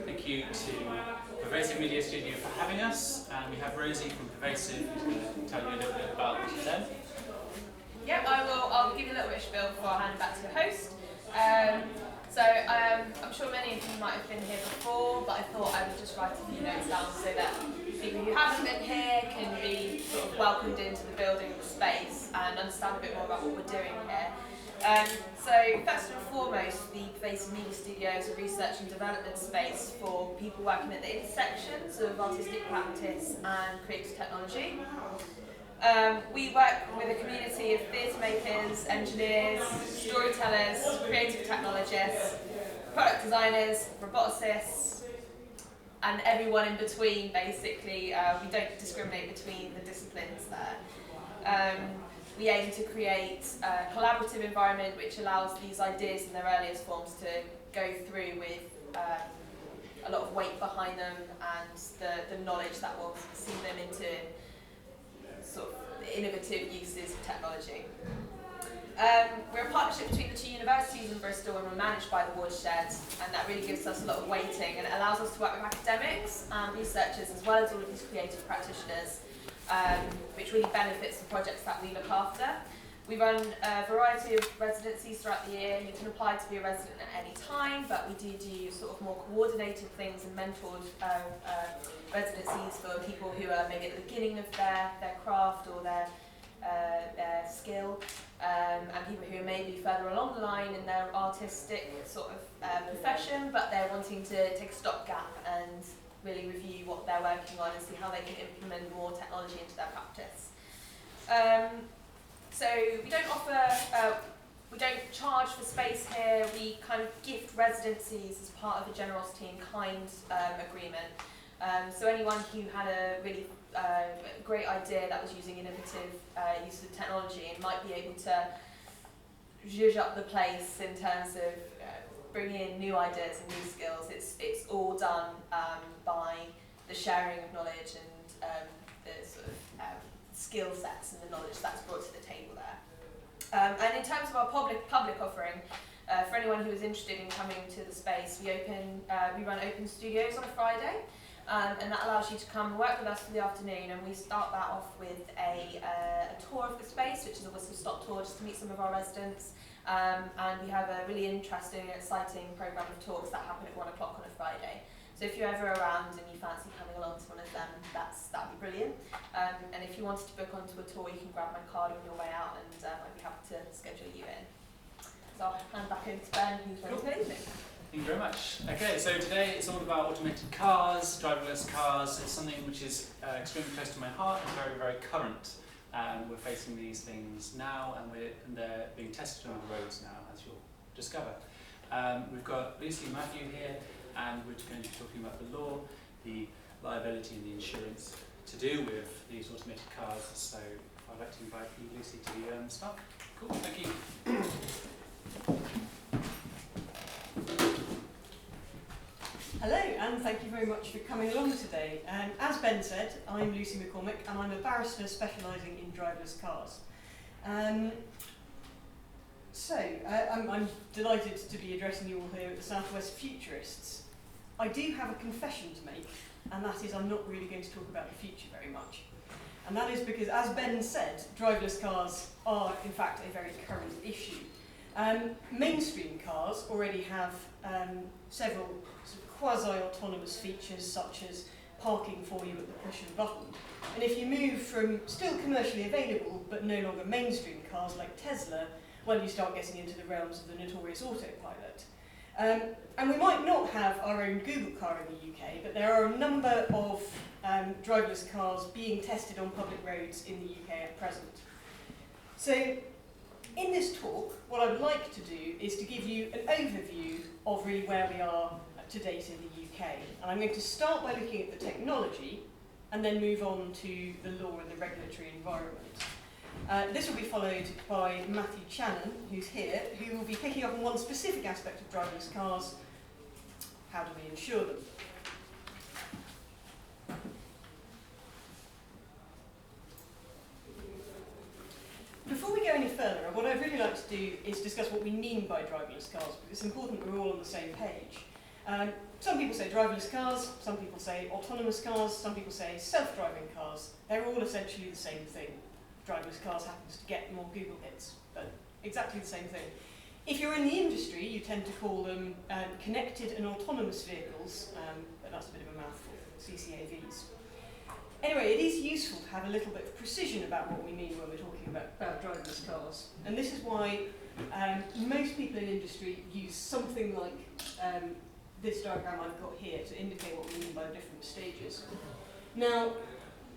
Thank you to Pervasive Media Studio for having us, and we have Rosie from Pervasive who's going to tell you a little bit about what she said. Yep, I'll give you a little bit of spiel before I hand it back to the host. I'm sure many of you might have been here before, but I thought I would just write a few notes down so that people who haven't been here can be sort of welcomed into the building, the space, and understand a bit more about what we're doing here. So first and foremost, the Pervasive Media Studio is a research and development space for people working at the intersections of artistic practice and creative technology. We work with a community of theatre makers, engineers, storytellers, creative technologists, product designers, roboticists, and everyone in between, basically. We don't discriminate between the disciplines there. We aim to create a collaborative environment which allows these ideas in their earliest forms to go through with a lot of weight behind them and the knowledge that will see them into sort of innovative uses of technology. We're a partnership between the two universities in Bristol, and we're managed by the Watershed, and that really gives us a lot of weighting, and it allows us to work with academics and researchers as well as all of these creative practitioners, which really benefits the projects that we look after. We run a variety of residencies throughout the year. You can apply to be a resident at any time, but we do sort of more coordinated things and mentored residencies for people who are maybe at the beginning of their craft or their skill, and people who are maybe further along the line in their artistic sort of profession, but they're wanting to take a stopgap and really review what they're working on and see how they can implement more technology into their practice. So we don't charge for space here. We kind of gift residencies as part of a generosity in kind agreement. So anyone who had a really great idea that was using innovative use of technology and might be able to zhuzh up the place in terms of bringing in new ideas and new skills. It's all done by the sharing of knowledge and the sort of skill sets and the knowledge that's brought to the table there. And in terms of our public offering, for anyone who is interested in coming to the space, we run open studios on a Friday, and that allows you to come and work with us for the afternoon, and we start that off with a tour of the space, which is a whistle-stop tour just to meet some of our residents. And we have a really interesting and exciting programme of talks that happen at 1 o'clock on a Friday. So if you're ever around and you fancy coming along to one of them, that'd be brilliant. And if you wanted to book onto a tour, you can grab my card on your way out, and I'd be happy to schedule you in. So I'll hand back over to Ben, who's ready for anything. Thank you very much. Okay, so today it's all about automated cars, driverless cars. It's something which is extremely close to my heart and very, very current. We're facing these things now, and they're being tested on the roads now, as you'll discover. We've got Lucy and Matthew here, and we're going to be talking about the law, the liability and the insurance to do with these automated cars. So I'd like to invite you, Lucy, to start. Cool, thank you. Hello, and thank you very much for coming along today. As Ben said, I'm Lucy McCormick, and I'm a barrister specialising in driverless cars. I'm delighted to be addressing you all here at the Southwest Futurists. I do have a confession to make, and that is I'm not really going to talk about the future very much. And that is because, as Ben said, driverless cars are in fact a very current issue. Mainstream cars already have several sort of quasi-autonomous features, such as parking for you at the push of a button. And if you move from still commercially available but no longer mainstream cars like Tesla, well, you start getting into the realms of the notorious autopilot. And we might not have our own Google car in the UK, but there are a number of driverless cars being tested on public roads in the UK at present. So in this talk, what I would like to do is to give you an overview of really where we are to date in the UK. And I'm going to start by looking at the technology and then move on to the law and the regulatory environment. This will be followed by Matthew Channon, who's here, who will be picking up on one specific aspect of driverless cars: how do we insure them? Before we go any further, what I'd really like to do is discuss what we mean by driverless cars, because it's important we're all on the same page. Some people say driverless cars, some people say autonomous cars, some people say self-driving cars. They're all essentially the same thing. Driverless cars happens to get more Google hits, but exactly the same thing. If you're in the industry, you tend to call them connected and autonomous vehicles, but that's a bit of a mouthful, CCAVs. Anyway, it is useful to have a little bit of precision about what we mean when we're talking about driverless cars. And this is why most people in industry use something like this diagram I've got here to indicate what we mean by the different stages. Now,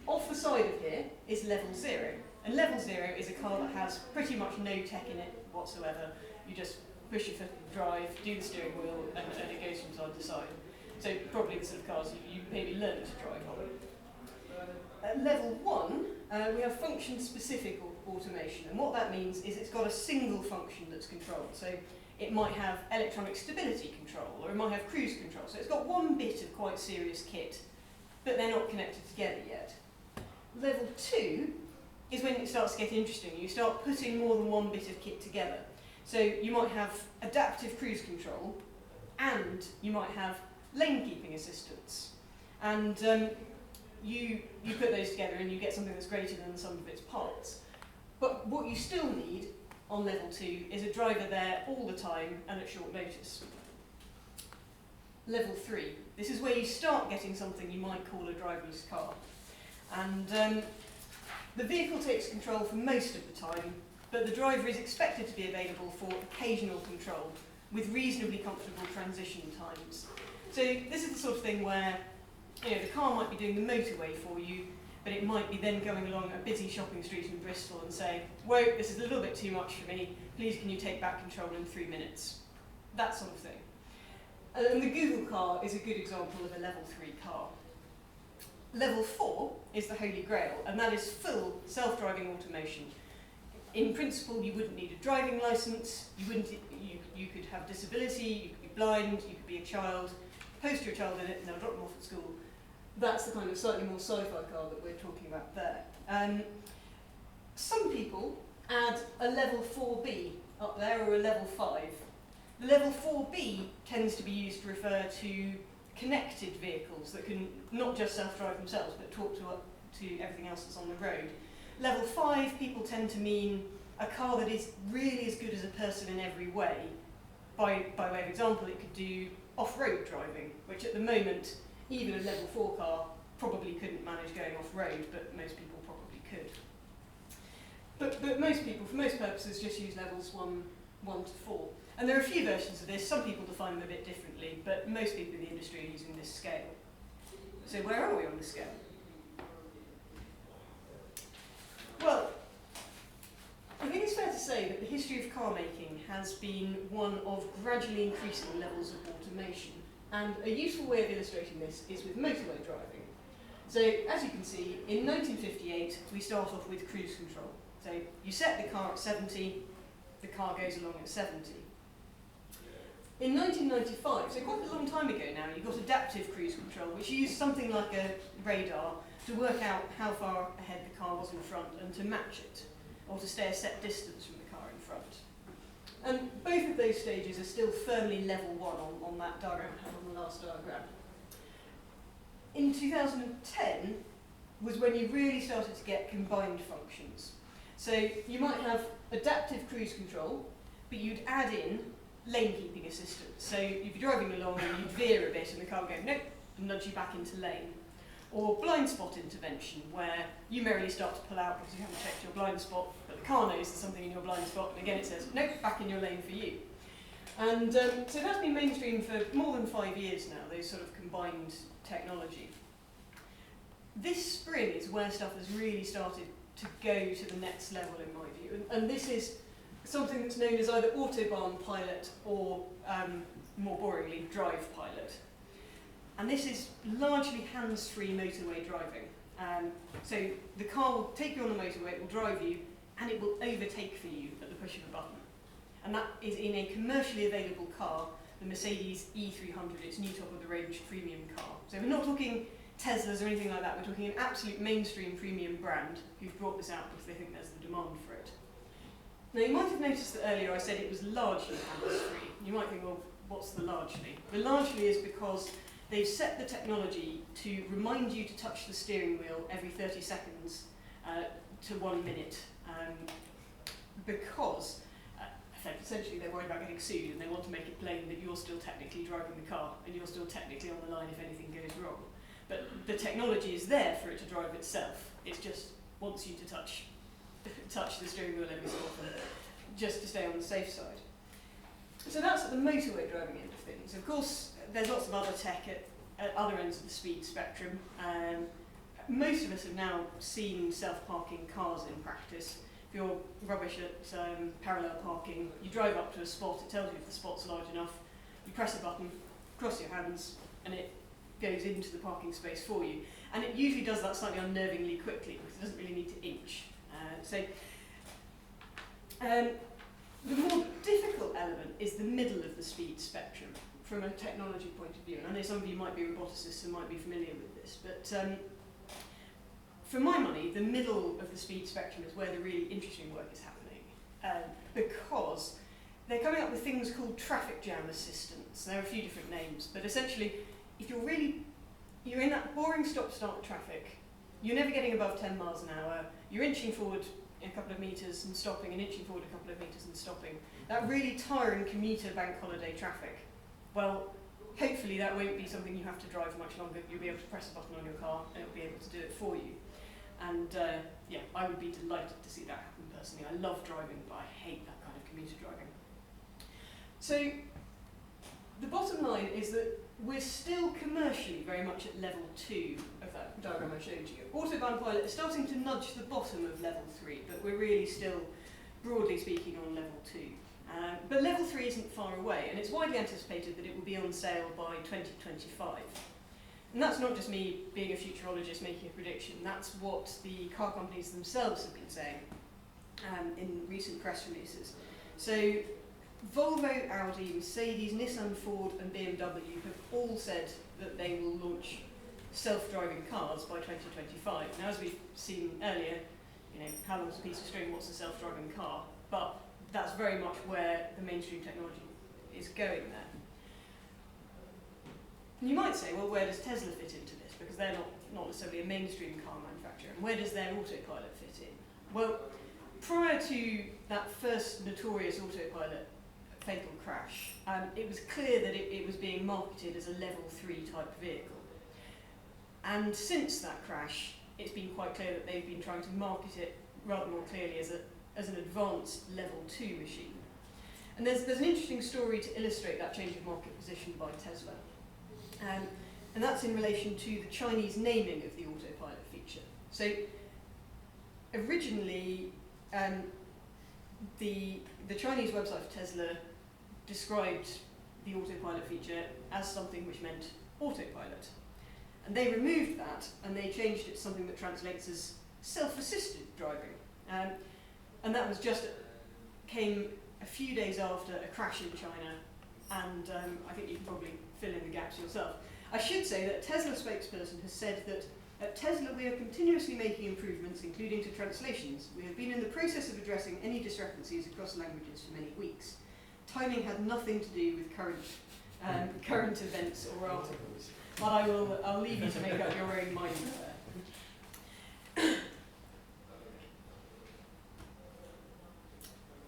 off the side of here is level 0. And level 0 is a car that has pretty much no tech in it whatsoever. You just push your foot in the drive, do the steering wheel, and it goes from side to side. So probably the sort of cars you maybe learn to drive on. At level 1, we have function-specific automation, and what that means is it's got a single function that's controlled. So it might have electronic stability control, or it might have cruise control. So it's got one bit of quite serious kit, but they're not connected together yet. Level 2 is when it starts to get interesting. You start putting more than one bit of kit together. So you might have adaptive cruise control, and you might have lane keeping assistance. And you put those together and you get something that's greater than the sum of its parts. But what you still need on level 2 is a driver there all the time and at short notice. Level 3, this is where you start getting something you might call a driverless car. And the vehicle takes control for most of the time, but the driver is expected to be available for occasional control with reasonably comfortable transition times. So this is the sort of thing where the car might be doing the motorway for you, but it might be then going along a busy shopping street in Bristol and saying, whoa, this is a little bit too much for me, please can you take back control in 3 minutes? That sort of thing. And the Google car is a good example of a level 3 car. Level 4 is the Holy Grail, and that is full self-driving automation. In principle, you wouldn't need a driving license, you could have disability, you could be blind, you could be a child, post your child in it and they'll drop them off at school. That's the kind of slightly more sci-fi car that we're talking about there. Some people add a level 4B up there, or a level 5. The level 4B tends to be used to refer to connected vehicles that can not just self-drive themselves, but talk to everything else that's on the road. Level 5, people tend to mean a car that is really as good as a person in every way. By way of example, it could do off-road driving, which at the moment, even a level 4 car probably couldn't manage going off-road, but most people probably could. But most people, for most purposes, just use levels 1 to 4. And there are a few versions of this. Some people define them a bit differently, but most people in the industry are using this scale. So where are we on the scale? Well, I think it's fair to say that the history of car making has been one of gradually increasing levels of automation. And a useful way of illustrating this is with motorway driving. So, as you can see, in 1958, we start off with cruise control. So, you set the car at 70, the car goes along at 70. In 1995, so quite a long time ago now, you got adaptive cruise control, which used something like a radar to work out how far ahead the car was in front and to match it, or to stay a set distance from the car in front. And both of those stages are still firmly level 1 on that diagram, on the last diagram. In 2010 was when you really started to get combined functions. So you might have adaptive cruise control, but you'd add in lane keeping assistance. So you'd be driving along and you'd veer a bit and the car would go, nope, and nudge you back into lane. Or blind spot intervention, where you merrily start to pull out because you haven't checked your blind spot, but the car knows there's something in your blind spot, and again it says, nope, back in your lane for you. And so that's been mainstream for more than 5 years now, those sort of combined technology. This spring is where stuff has really started to go to the next level, in my view. And this is something that's known as either Autobahn Pilot or, more boringly, Drive Pilot. And this is largely hands-free motorway driving. So the car will take you on the motorway, it will drive you, and it will overtake for you at the push of a button. And that is in a commercially available car, the Mercedes E300, its new top-of-the-range premium car. So we're not talking Teslas or anything like that, we're talking an absolute mainstream premium brand who've brought this out because they think there's the demand for it. Now you might have noticed that earlier I said it was largely hands-free. You might think, well, what's the largely? The largely is because they've set the technology to remind you to touch the steering wheel every 30 seconds to 1 minute, because essentially they're worried about getting sued and they want to make it plain that you're still technically driving the car and you're still technically on the line if anything goes wrong. But the technology is there for it to drive itself. It just wants you to touch the steering wheel every so often, just to stay on the safe side. So that's at the motorway driving end of things. Of course, there's lots of other tech at other ends of the speed spectrum. Most of us have now seen self-parking cars in practice. If you're rubbish at parallel parking, you drive up to a spot, it tells you if the spot's large enough, you press a button, cross your hands, and it goes into the parking space for you. And it usually does that slightly unnervingly quickly, because it doesn't really need to inch. The more difficult element is the middle of the speed spectrum from a technology point of view. And I know some of you might be roboticists and might be familiar with this, but for my money, the middle of the speed spectrum is where the really interesting work is happening, because they're coming up with things called traffic jam assistance. There are a few different names, but essentially, if you're in that boring stop-start traffic, you're never getting above 10 miles an hour, you're inching forward a couple of metres and stopping, and inching forward a couple of metres and stopping. That really tiring commuter bank holiday traffic. Well, hopefully that won't be something you have to drive much longer. You'll be able to press a button on your car and it'll be able to do it for you. And yeah, I would be delighted to see that happen personally. I love driving, but I hate that kind of commuter driving. So the bottom line is that we're still commercially very much at level 2 of that diagram I showed you. Autobahn pilot is starting to nudge the bottom of level 3, but we're really still, broadly speaking, on level 2. But level 3 isn't far away, and it's widely anticipated that it will be on sale by 2025. And that's not just me being a futurologist making a prediction, that's what the car companies themselves have been saying in recent press releases. So Volvo, Audi, Mercedes, Nissan, Ford and BMW have all said that they will launch self-driving cars by 2025. Now, as we've seen earlier, how long's a piece of string, what's a self-driving car? But that's very much where the mainstream technology is going there. And you might say, well, where does Tesla fit into this? Because they're not necessarily a mainstream car manufacturer. And where does their autopilot fit in? Well, prior to that first notorious autopilot fatal crash, it was clear that it was being marketed as a level 3 type vehicle. And since that crash, it's been quite clear that they've been trying to market it rather more clearly as an advanced level 2 machine. And there's an interesting story to illustrate that change of market position by Tesla. And that's in relation to the Chinese naming of the autopilot feature. So originally, the Chinese website for Tesla described the autopilot feature as something which meant autopilot. And they removed that and they changed it to something that translates as self-assisted driving. And that was came a few days after a crash in China, and I think you can probably fill in the gaps yourself. I should say that a Tesla spokesperson has said that at Tesla we are continuously making improvements, including to translations. We have been in the process of addressing any discrepancies across languages for many weeks. Timing had nothing to do with current events or articles, but I'll leave you to make up your own mind there.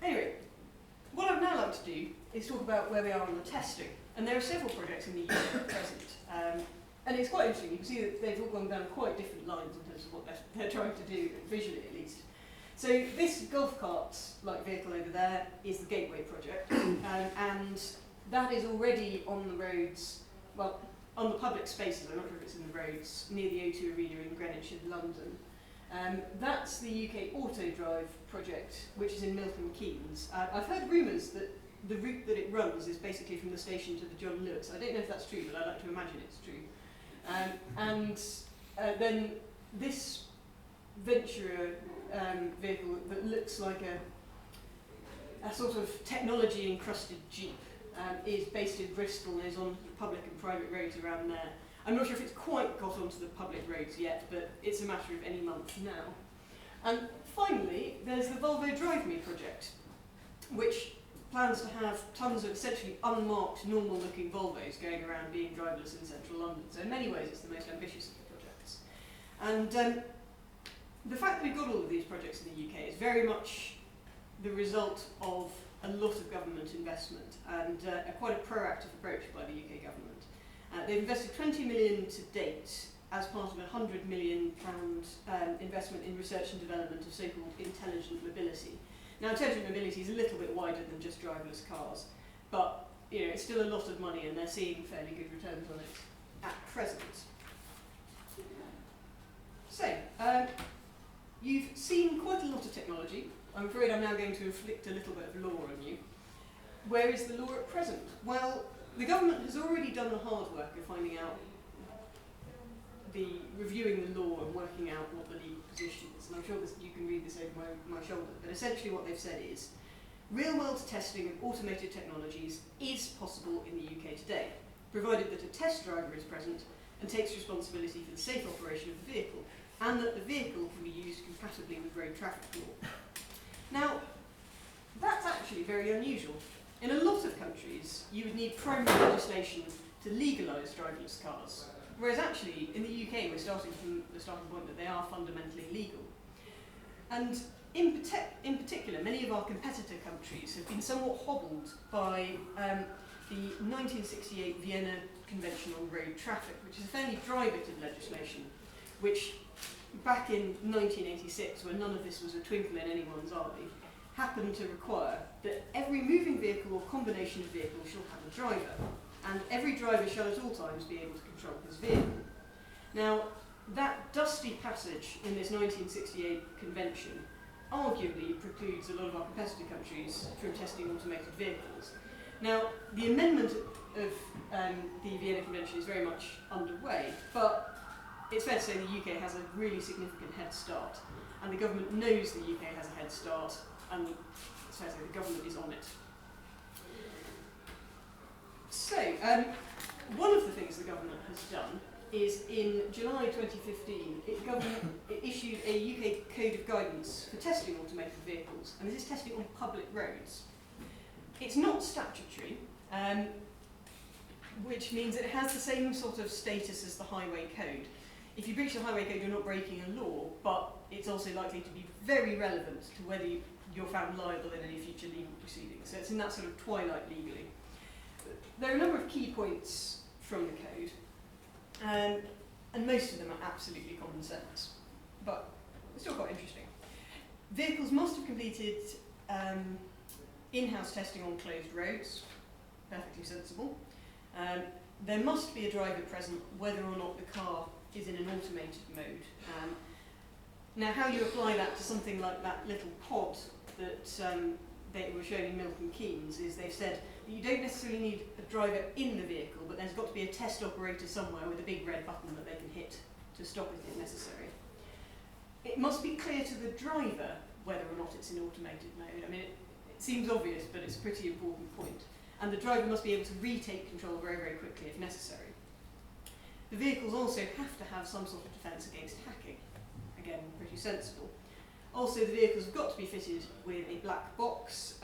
Anyway, what I'd now like to do is talk about where we are on the testing. And there are several projects in the UK at present. And it's quite interesting. You can see that they've all gone down quite different lines in terms of what they're trying to do, visually at least. So this golf cart-like vehicle over there is the Gateway project. And that is already on the roads, well, on the public spaces. I'm not sure if it's in the roads, near the O2 Arena in Greenwich in London. That's the UK Auto Drive project, which is in Milton Keynes. I've heard rumours that the route that it runs is basically from the station to the John Lewis. I don't know if that's true, but I like to imagine it's true. Then this Ventura vehicle that looks like a sort of technology-encrusted Jeep is based in Bristol and is on public and private roads around there. I'm not sure if it's quite got onto the public roads yet, but it's a matter of any month now. And finally, there's the Volvo Drive Me project, which plans to have tons of essentially unmarked, normal-looking Volvos going around being driverless in central London. So in many ways, it's the most ambitious of the projects. And the fact that we've got all of these projects in the UK is very much the result of a lot of government investment and quite a proactive approach by the UK government. They've invested 20 million to date as part of a £100 million investment in research and development of so-called intelligent mobility. Now, intelligent mobility is a little bit wider than just driverless cars, but it's still a lot of money, and they're seeing fairly good returns on it at present. So, you've seen quite a lot of technology. I'm afraid I'm now going to inflict a little bit of law on you. Where is the law at present? Well, the government has already done the hard work of finding out reviewing the law and working out what the legal position is. And I'm sure you can read this over my shoulder, but essentially what they've said is real-world testing of automated technologies is possible in the UK today, provided that a test driver is present and takes responsibility for the safe operation of the vehicle, and that the vehicle can be used compatibly with road traffic law. Now, that's actually very unusual. In a lot of countries, you would need primary legislation to legalise driverless cars. Whereas actually, in the UK, we're starting from the starting point that they are fundamentally legal. And in particular, many of our competitor countries have been somewhat hobbled by the 1968 Vienna Convention on Road Traffic, which is a fairly dry bit of legislation, which back in 1986, when none of this was a twinkle in anyone's eye, happened to require that every moving vehicle or combination of vehicles shall have a driver, and every driver shall at all times be able to control his vehicle. Now, that dusty passage in this 1968 convention arguably precludes a lot of our competitor countries from testing automated vehicles. Now, the amendment of the Vienna Convention is very much underway, but it's fair to say the UK has a really significant head start, and the government knows the UK has a head start, and it's fair to say the government is on it. So, one of the things the government has done is in July 2015, it issued a UK Code of Guidance for testing automated vehicles, and this is testing on public roads. It's not statutory, which means it has the same sort of status as the Highway Code. If you breach the Highway Code, you're not breaking a law, but it's also likely to be very relevant to whether you're found liable in any future legal proceedings. So it's in that sort of twilight legally. There are a number of key points from the code, and most of them are absolutely common sense, but it's still quite interesting. Vehicles must have completed in-house testing on closed roads, perfectly sensible. There must be a driver present whether or not the car is in an automated mode. Now, how you apply that to something like that little pod that they were showing in Milton Keynes is they've said that you don't necessarily need a driver in the vehicle, but there's got to be a test operator somewhere with a big red button that they can hit to stop it if necessary. It must be clear to the driver whether or not it's in automated mode. I mean, it seems obvious, but it's a pretty important point. And the driver must be able to retake control very, very quickly if necessary. The vehicles also have to have some sort of defence against hacking. Again, pretty sensible. Also, the vehicles have got to be fitted with a black box,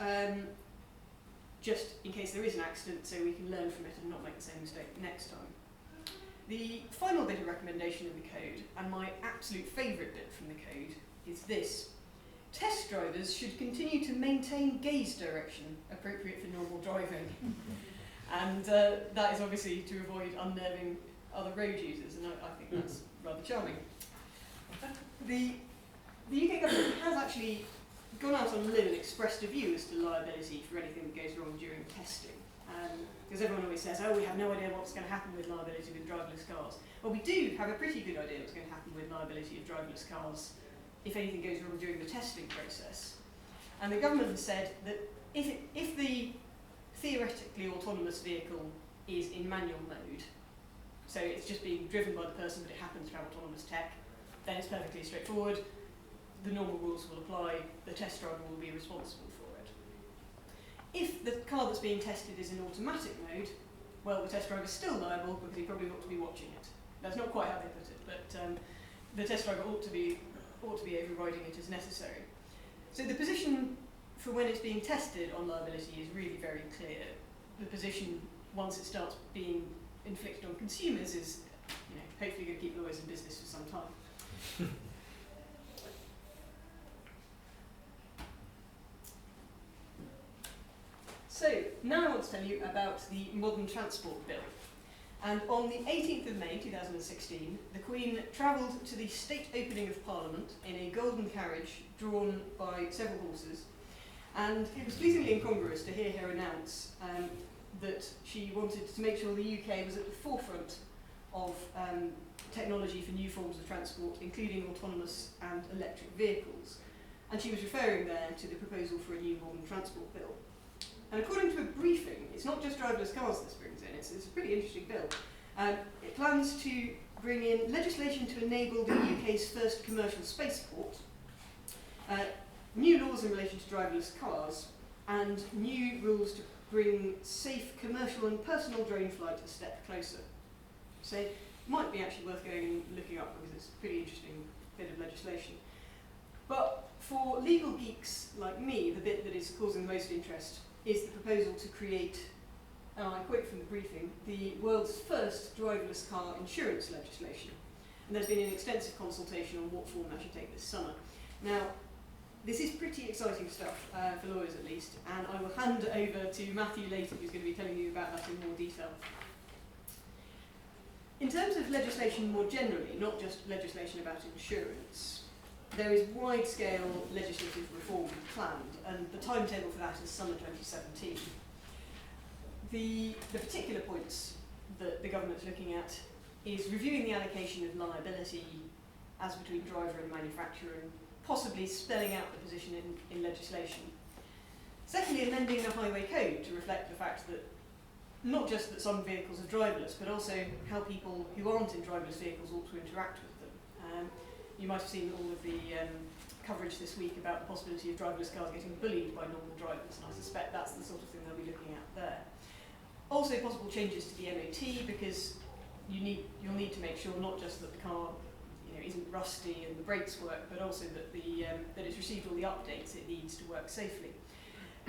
just in case there is an accident, so we can learn from it and not make the same mistake next time. The final bit of recommendation in the code, and my absolute favourite bit from the code, is this. Test drivers should continue to maintain gaze direction appropriate for normal driving. And that is obviously to avoid unnerving other road users, and I think that's rather charming. The UK government has actually gone out on a limb and expressed a view as to liability for anything that goes wrong during testing. Because everyone always says, oh, we have no idea what's going to happen with liability with driverless cars. Well, we do have a pretty good idea what's going to happen with liability of driverless cars if anything goes wrong during the testing process. And the government has said that if the theoretically autonomous vehicle is in manual mode, so it's just being driven by the person, but it happens to have autonomous tech, then it's perfectly straightforward. The normal rules will apply. The test driver will be responsible for it. If the car that's being tested is in automatic mode, well, the test driver is still liable because he probably ought to be watching it. That's not quite how they put it, but the test driver ought to be overriding it as necessary. So the position for when it's being tested on liability is really very clear. The position, once it starts being inflicted on consumers, is hopefully going to keep lawyers in business for some time. So, now I want to tell you about the Modern Transport Bill. And on the 18th of May 2016, the Queen travelled to the state opening of Parliament in a golden carriage drawn by several horses. And it was pleasingly incongruous to hear her announce that she wanted to make sure the UK was at the forefront of technology for new forms of transport, including autonomous and electric vehicles. And she was referring there to the proposal for a new modern transport bill. And according to a briefing, it's not just driverless cars this brings in, it's a pretty interesting bill. It plans to bring in legislation to enable the UK's first commercial spaceport, new laws in relation to driverless cars, and new rules to bring safe commercial and personal drone flight a step closer. So it might be actually worth going and looking up because it's a pretty interesting bit of legislation. But for legal geeks like me, the bit that is causing the most interest is the proposal to create, and I quote from the briefing, the world's first driverless car insurance legislation. And there's been an extensive consultation on what form that should take this summer. Now, this is pretty exciting stuff, for lawyers at least, and I will hand over to Matthew later, who's going to be telling you about that in more detail. In terms of legislation more generally, not just legislation about insurance, there is wide-scale legislative reform planned, and the timetable for that is summer 2017. The particular points that the government's looking at is reviewing the allocation of liability as between driver and manufacturer, and possibly spelling out the position in legislation. Secondly, amending the highway code to reflect the fact that not just that some vehicles are driverless, but also how people who aren't in driverless vehicles ought to interact with them. You might have seen all of the coverage this week about the possibility of driverless cars getting bullied by normal drivers, and I suspect that's the sort of thing they'll be looking at there. Also possible changes to the MOT, because you'll need to make sure not just that the car isn't rusty and the brakes work, but also that that it's received all the updates it needs to work safely.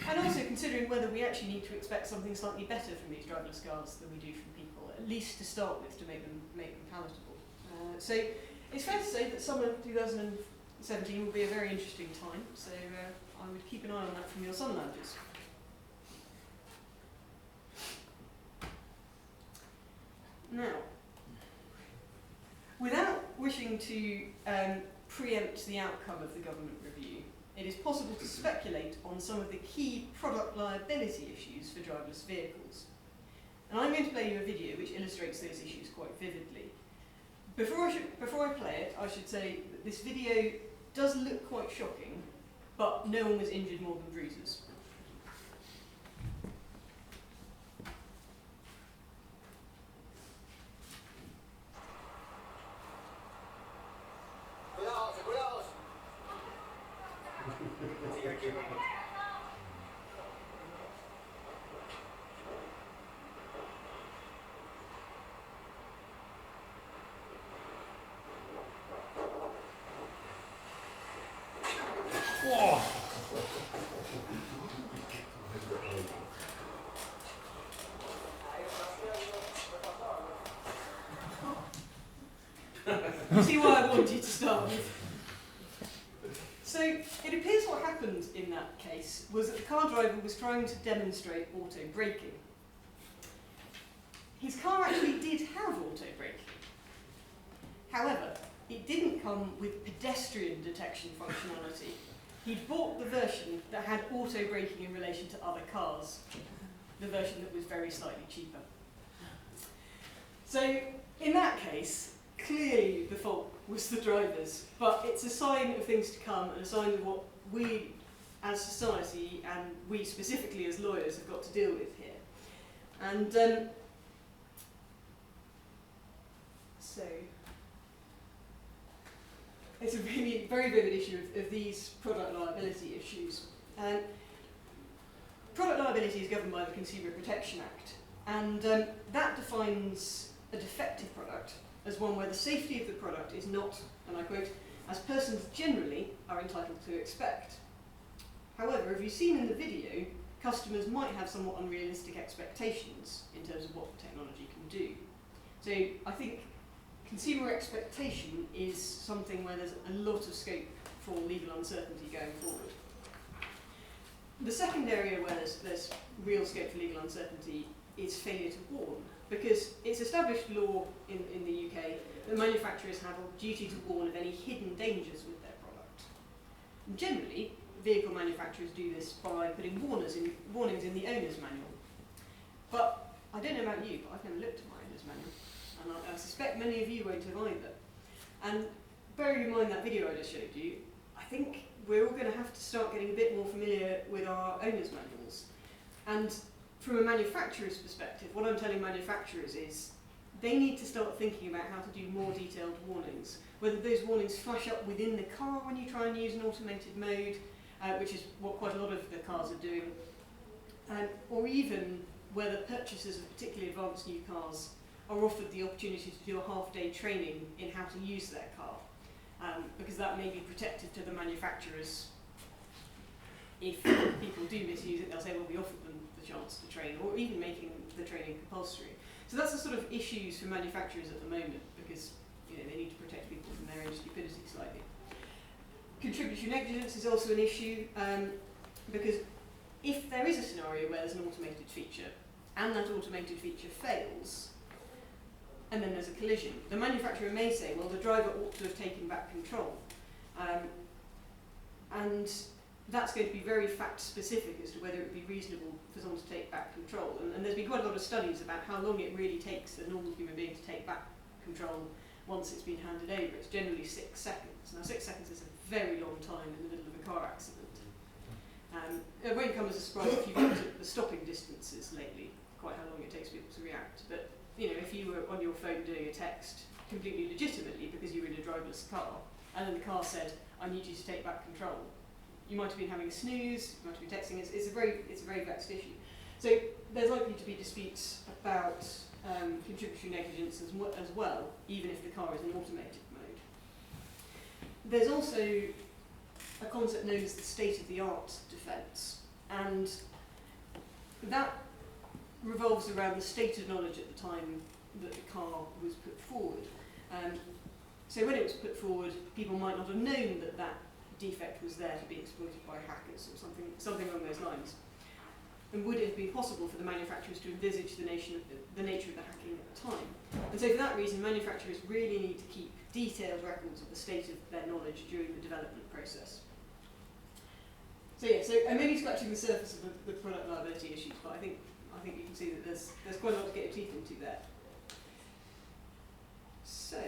And also considering whether we actually need to expect something slightly better from these driverless cars than we do from people, at least to start with, to make them palatable. So it's fair to say that summer 2017 will be a very interesting time, so I would keep an eye on that from your sun loungers. Now, without wishing to preempt the outcome of the government review, it is possible to speculate on some of the key product liability issues for driverless vehicles. And I'm going to play you a video which illustrates those issues quite vividly. Before I play it, I should say that this video does look quite shocking, but no one was injured more than bruises. See why I wanted you to start with. So, it appears what happened in that case was that the car driver was trying to demonstrate auto braking. His car actually did have auto braking. However, it didn't come with pedestrian detection functionality. He bought the version that had auto braking in relation to other cars, the version that was very slightly cheaper. So, in that case, clearly the fault was the driver's, but it's a sign of things to come and a sign of what we as society and we specifically as lawyers have got to deal with here. And so it's a really very vivid issue of these product liability issues. Product liability is governed by the Consumer Protection Act, and that defines a defective product as one where the safety of the product is not, and I quote, as persons generally are entitled to expect. However, if you've seen in the video, customers might have somewhat unrealistic expectations in terms of what the technology can do. So I think consumer expectation is something where there's a lot of scope for legal uncertainty going forward. The second area where there's real scope for legal uncertainty is failure to warn, because it's established law in the UK that manufacturers have a duty to warn of any hidden dangers with their product. And generally, vehicle manufacturers do this by putting warnings in the owner's manual. But I don't know about you, but I've never looked at my owner's manual, and I suspect many of you won't have either. And bearing in mind that video I just showed you, I think we're all going to have to start getting a bit more familiar with our owner's manuals. And from a manufacturer's perspective, what I'm telling manufacturers is they need to start thinking about how to do more detailed warnings, whether those warnings flash up within the car when you try and use an automated mode, which is what quite a lot of the cars are doing, or even whether purchasers of particularly advanced new cars are offered the opportunity to do a half-day training in how to use their car, because that may be protective to the manufacturers. If people do misuse it, they'll say, well, we offered them the chance to train, or even making the training compulsory. So that's the sort of issues for manufacturers at the moment, because they need to protect people from their own stupidity slightly. Contributory negligence is also an issue, because if there is a scenario where there's an automated feature, and that automated feature fails, and then there's a collision, the manufacturer may say, well, the driver ought to have taken back control. And that's going to be very fact-specific as to whether it would be reasonable for someone to take back control. And there's been quite a lot of studies about how long it really takes a normal human being to take back control once it's been handed over. It's generally 6 seconds. Now, 6 seconds is a very long time in the middle of a car accident. It won't come as a surprise if you've looked at the stopping distances lately, quite how long it takes people to react. But if you were on your phone doing a text completely legitimately because you were in a driverless car, and then the car said, I need you to take back control, you might have been having a snooze, you might have been texting. It's a very vexed issue. So there's likely to be disputes about contributory negligence as well, even if the car is in automated mode. There's also a concept known as the state-of-the-art defence, and that revolves around the state of knowledge at the time that the car was put forward. So when it was put forward, people might not have known that that defect was there to be exploited by hackers or something along those lines. And would it have been possible for the manufacturers to envisage the nature of the hacking at the time? And so for that reason, manufacturers really need to keep detailed records of the state of their knowledge during the development process. So I'm only scratching the surface of the product liability issues, but I think you can see that there's quite a lot to get your teeth into there. So,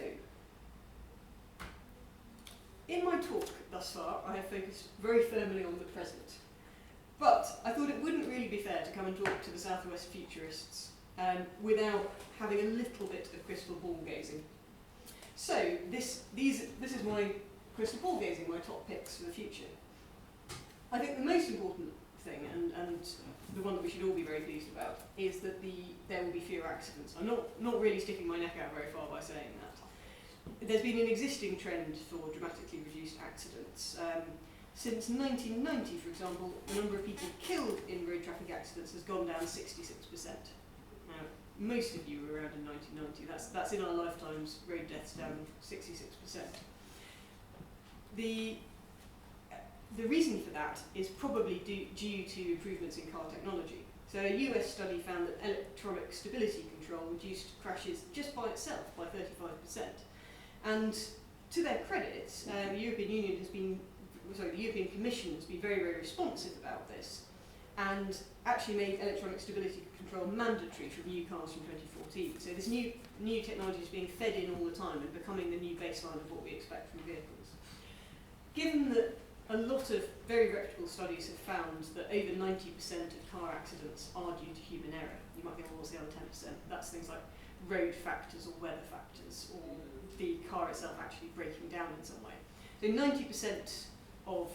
in my talk thus far, I have focused very firmly on the present. But I thought it wouldn't really be fair to come and talk to the Southwest Futurists without having a little bit of crystal ball gazing. So this is my crystal ball gazing, my top picks for the future. I think the most important thing, and the one that we should all be very pleased about, is that there will be fewer accidents. I'm not really sticking my neck out very far by saying that. There's been an existing trend for dramatically reduced accidents. Since 1990, for example, the number of people killed in road traffic accidents has gone down 66%. Now, most of you were around in 1990. That's in our lifetimes, road deaths down 66%. The reason for that is probably due to improvements in car technology. So a US study found that electronic stability control reduced crashes just by itself by 35%. And to their credit, the European Commission has been very, very responsive about this, and actually made electronic stability control mandatory for new cars from 2014. So this new technology is being fed in all the time and becoming the new baseline of what we expect from vehicles. Given that a lot of very reputable studies have found that over 90% of car accidents are due to human error. You might think, well, what's the other 10%? That's things like road factors or weather factors, or the car itself actually breaking down in some way. So 90% of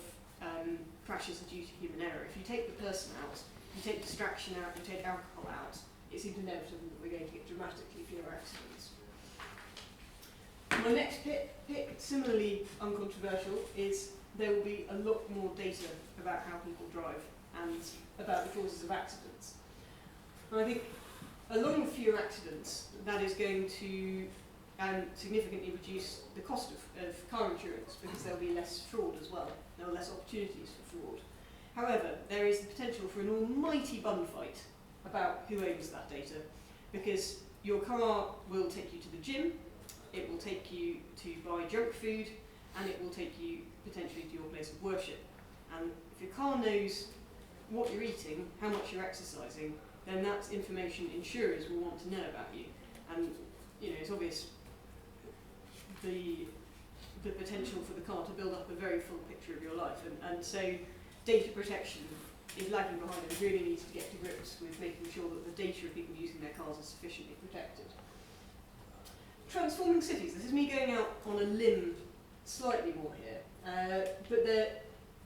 crashes are due to human error. If you take the person out, you take distraction out, you take alcohol out, it seems inevitable that we're going to get dramatically fewer accidents. My next pick, similarly uncontroversial, is there will be a lot more data about how people drive and about the causes of accidents. And I think along with fewer accidents, that is going to significantly reduce the cost of car insurance, because there will be less fraud as well. There are less opportunities for fraud. However, there is the potential for an almighty bun fight about who owns that data, because your car will take you to the gym, it will take you to buy junk food, and it will take you potentially to your place of worship. And if your car knows what you're eating, how much you're exercising, then that's information insurers will want to know about you. And it's obvious the potential for the car to build up a very full picture of your life. And so data protection is lagging behind, and really needs to get to grips with making sure that the data of people using their cars is sufficiently protected. Transforming cities. This is me going out on a limb slightly more here, but there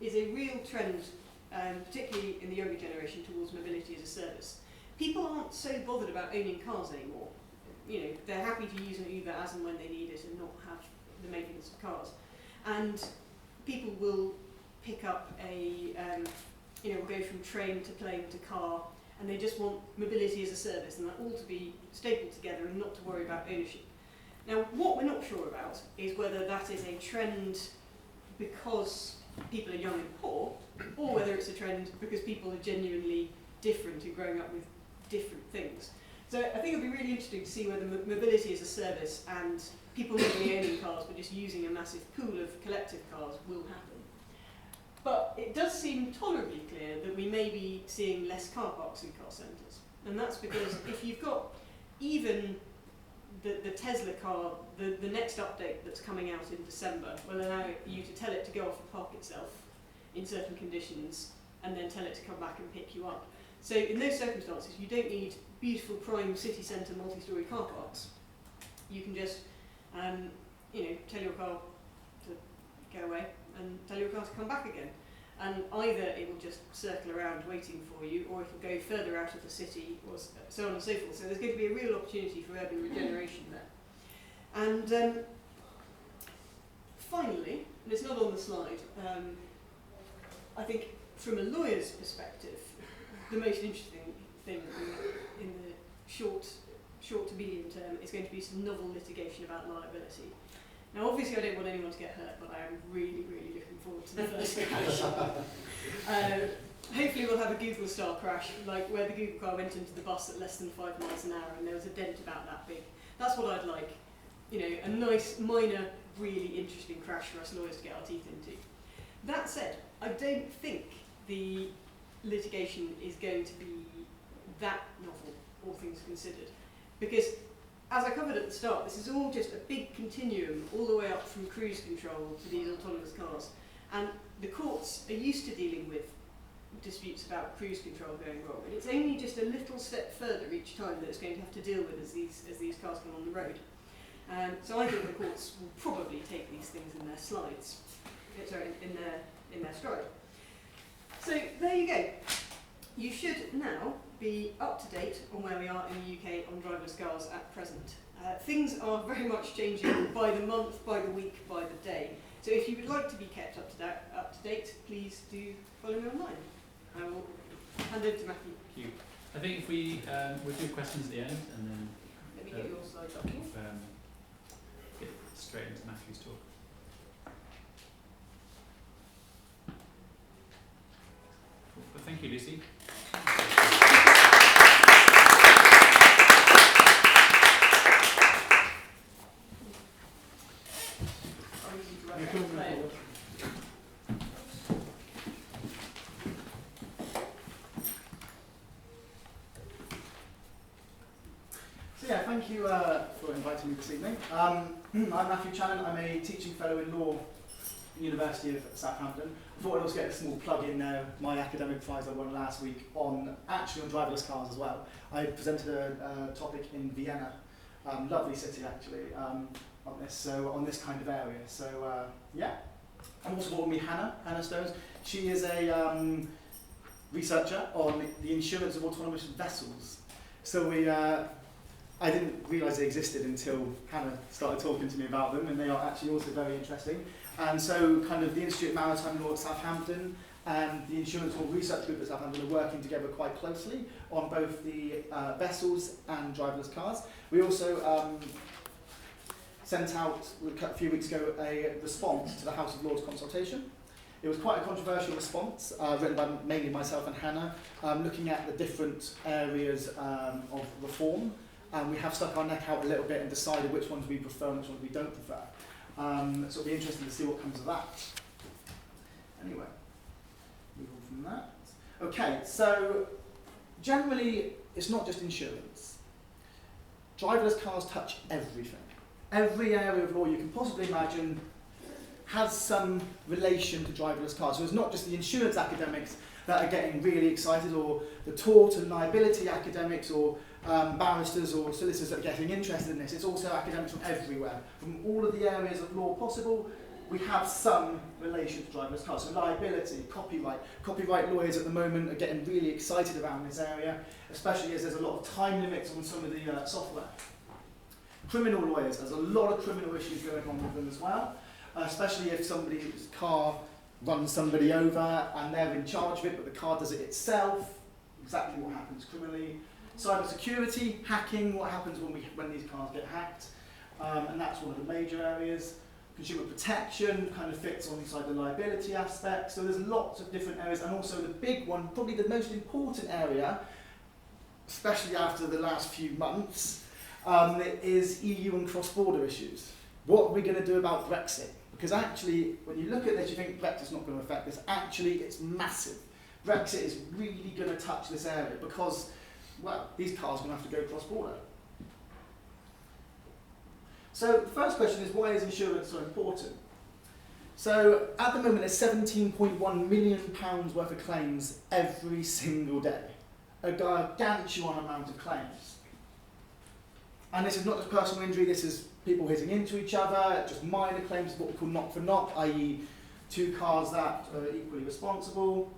is a real trend, particularly in the younger generation, towards mobility as a service. People aren't so bothered about owning cars anymore. They're happy to use an Uber as and when they need it and not have the maintenance of cars. And people will pick up will go from train to plane to car, and they just want mobility as a service, and that all to be stapled together and not to worry about ownership. Now, what we're not sure about is whether that is a trend because people are young and poor, or whether it's a trend because people are genuinely different and growing up with different things. So I think it'll be really interesting to see whether mobility as a service and people not only owning cars but just using a massive pool of collective cars will happen. But it does seem tolerably clear that we may be seeing less car parks in car centres. And that's because if you've got even the Tesla car, the next update that's coming out in December will allow you to tell it to go off and park itself in certain conditions, and then tell it to come back and pick you up. So in those circumstances, you don't need beautiful prime city centre multi-storey car parks. You can just tell your car to go away and tell your car to come back again. And either it will just circle around waiting for you, or it will go further out of the city, or so on and so forth. So there's going to be a real opportunity for urban regeneration there. And finally, and it's not on the slide, I think from a lawyer's perspective, the most interesting thing in the short to medium term is going to be some novel litigation about liability. Now, obviously, I don't want anyone to get hurt, but I am really, really looking forward to the first crash. Hopefully, we'll have a Google-style crash, like where the Google car went into the bus at less than 5 miles an hour, and there was a dent about that big. That's what I'd like. A nice, minor, really interesting crash for us lawyers to get our teeth into. That said, I don't think the litigation is going to be that novel, all things considered, because as I covered at the start, this is all just a big continuum all the way up from cruise control to these autonomous cars. And the courts are used to dealing with disputes about cruise control going wrong. And it's only just a little step further each time that it's going to have to deal with as these cars come on the road. So I think the courts will probably take these things in their slides, in their stride. So there you go. You should now be up to date on where we are in the UK on driverless cars at present. Things are very much changing by the month, by the week, by the day. So if you would like to be kept up to date, please do follow me online. I will hand over to Matthew. Thank you. I think if we'll do questions at the end, and then let me get your slides up. Get straight into Matthew's talk. Well, thank you, Lucy. So yeah, thank you for inviting me this evening. I'm Matthew Channon. I'm a teaching fellow in law at the University of Southampton. I thought I'd also get a small plug in there. My academic prize I won last week on driverless cars as well. I presented a topic in Vienna, lovely city actually, on this kind of area. So yeah, I'm also with me Hannah Stones. She is a researcher on the insurance of autonomous vessels. So I didn't realise they existed until Hannah started talking to me about them, and they are actually also very interesting. And so kind of the Institute of Maritime Law at Southampton and the Insurance Law Research Group at Southampton are working together quite closely on both the vessels and driverless cars. We also sent out, a few weeks ago, a response to the House of Lords consultation. It was quite a controversial response, written by mainly myself and Hannah, looking at the different areas of reform. And we have stuck our neck out a little bit and decided which ones we prefer and which ones we don't prefer. So it'll be interesting to see what comes of that. Anyway, move on from that. Okay, so generally, it's not just insurance. Driverless cars touch everything. Every area of law you can possibly imagine has some relation to driverless cars. So it's not just the insurance academics that are getting really excited, or the tort and liability academics, or barristers or solicitors that are getting interested in this. It's also academics from everywhere. From all of the areas of law possible, we have some relation to driverless cars. So liability, copyright. Copyright lawyers at the moment are getting really excited around this area, especially as there's a lot of time limits on some of the software. Criminal lawyers, there's a lot of criminal issues going on with them as well, especially if somebody's car runs somebody over and they're in charge of it, but the car does it itself. Exactly what happens criminally. Cyber security, hacking, what happens when these cars get hacked, and that's one of the major areas. Consumer protection kind of fits on inside the liability aspect. So there's lots of different areas, and also the big one, probably the most important area, especially after the last few months, is EU and cross-border issues. What are we going to do about Brexit? Because actually, when you look at this, you think Brexit's not going to affect this. Actually, it's massive. Brexit is really going to touch this area because, well, these cars are going to have to go cross-border. So the first question is, why is insurance so important? So at the moment, there's £17.1 million worth of claims every single day. A gargantuan amount of claims. And this is not just personal injury, this is people hitting into each other, just minor claims, what we call knock for knock, i.e. two cars that are equally responsible.